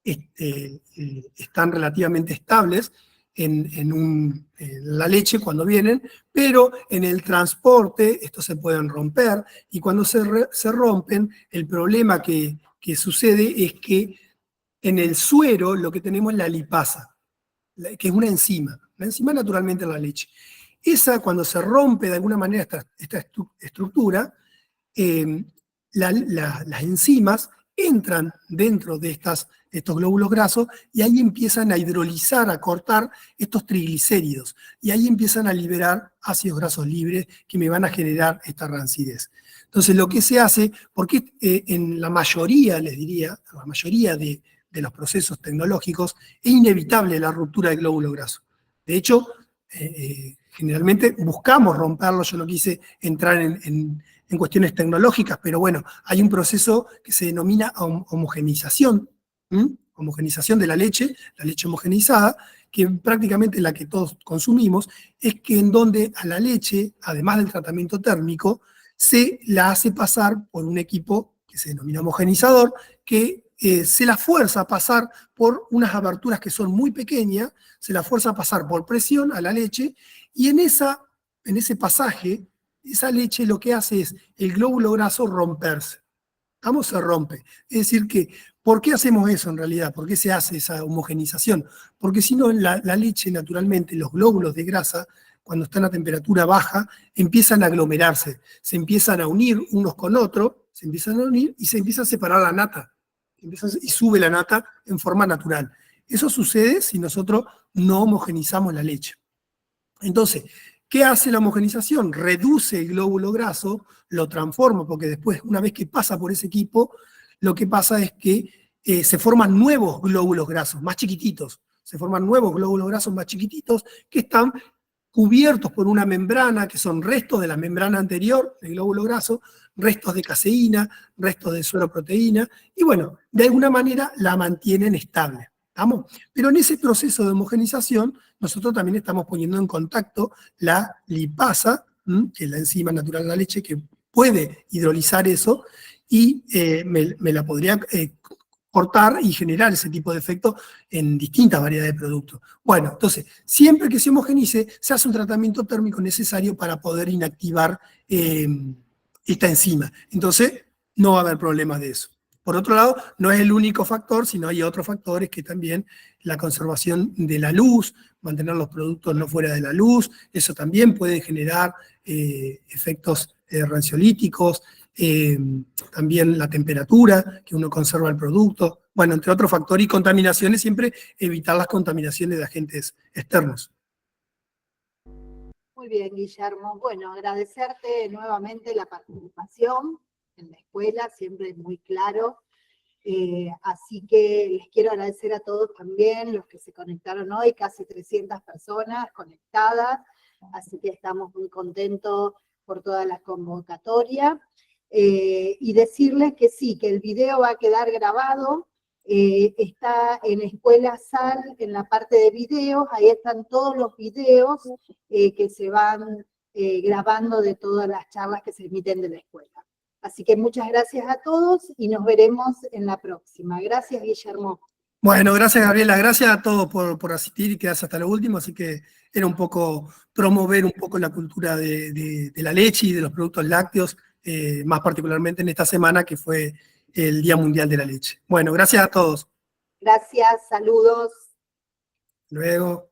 están relativamente estables en la leche cuando vienen, pero en el transporte estos se pueden romper, y cuando se rompen, el problema que sucede es que en el suero lo que tenemos es la lipasa, que es una enzima naturalmente en la leche. Esa, cuando se rompe de alguna manera esta estructura, las enzimas entran dentro de estos glóbulos grasos, y ahí empiezan a hidrolizar, a cortar estos triglicéridos, y ahí empiezan a liberar ácidos grasos libres que me van a generar esta rancidez. Entonces, lo que se hace, porque en la mayoría, les diría, la mayoría de los procesos tecnológicos, es inevitable la ruptura del glóbulo graso. De hecho, generalmente buscamos romperlo. Yo no quise entrar en cuestiones tecnológicas, pero bueno, hay un proceso que se denomina homogenización, homogenización de la leche homogeneizada, que prácticamente la que todos consumimos, es que en donde a la leche, además del tratamiento térmico, se la hace pasar por un equipo que se denomina homogenizador, que se la fuerza a pasar por unas aberturas que son muy pequeñas, se la fuerza a pasar por presión a la leche, y en ese pasaje, esa leche lo que hace es el glóbulo graso romperse. ¿Cómo se rompe? Es decir que, ¿por qué hacemos eso en realidad? ¿Por qué se hace esa homogenización? Porque si no, la leche, naturalmente, los glóbulos de grasa, cuando están a temperatura baja, empiezan a aglomerarse, se empiezan a unir unos con otros, se empiezan a unir y se empieza a separar la nata. Y sube la nata en forma natural. Eso sucede si nosotros no homogenizamos la leche. Entonces, ¿qué hace la homogenización? Reduce el glóbulo graso, lo transforma, porque después, una vez que pasa por ese equipo, lo que pasa es que se forman nuevos glóbulos grasos, más chiquititos. Se forman nuevos glóbulos grasos más chiquititos que están cubiertos por una membrana, que son restos de la membrana anterior del glóbulo graso, restos de caseína, restos de sueroproteína, y bueno, de alguna manera la mantienen estable. ¿Estamos? Pero en ese proceso de homogenización, nosotros también estamos poniendo en contacto la lipasa, que es la enzima natural de la leche, que puede hidrolizar eso, y me la podría cortar y generar ese tipo de efecto en distintas variedades de productos. Bueno, entonces, siempre que se homogenice, se hace un tratamiento térmico necesario para poder inactivar esta enzima. Entonces, no va a haber problemas de eso. Por otro lado, no es el único factor, sino hay otros factores que también, la conservación de la luz, mantener los productos no fuera de la luz, eso también puede generar efectos ranciolíticos, también la temperatura, que uno conserva el producto, bueno, entre otros factores, y contaminaciones, siempre evitar las contaminaciones de agentes externos. Muy bien, Guillermo. Bueno, agradecerte nuevamente la participación en la escuela, siempre muy claro. Así que les quiero agradecer a todos también, los que se conectaron hoy, casi 300 personas conectadas, así que estamos muy contentos por toda la convocatoria. Y decirles que sí, que el video va a quedar grabado, está en Escuela SAL, en la parte de videos, ahí están todos los videos que se van grabando de todas las charlas que se emiten de la escuela. Así que muchas gracias a todos y nos veremos en la próxima. Gracias, Guillermo. Bueno, gracias, Gabriela. Gracias a todos por asistir y quedarse hasta lo último. Así que era un poco promover un poco la cultura de la leche y de los productos lácteos, más particularmente en esta semana que fue el Día Mundial de la Leche. Bueno, gracias a todos. Gracias, saludos. Luego.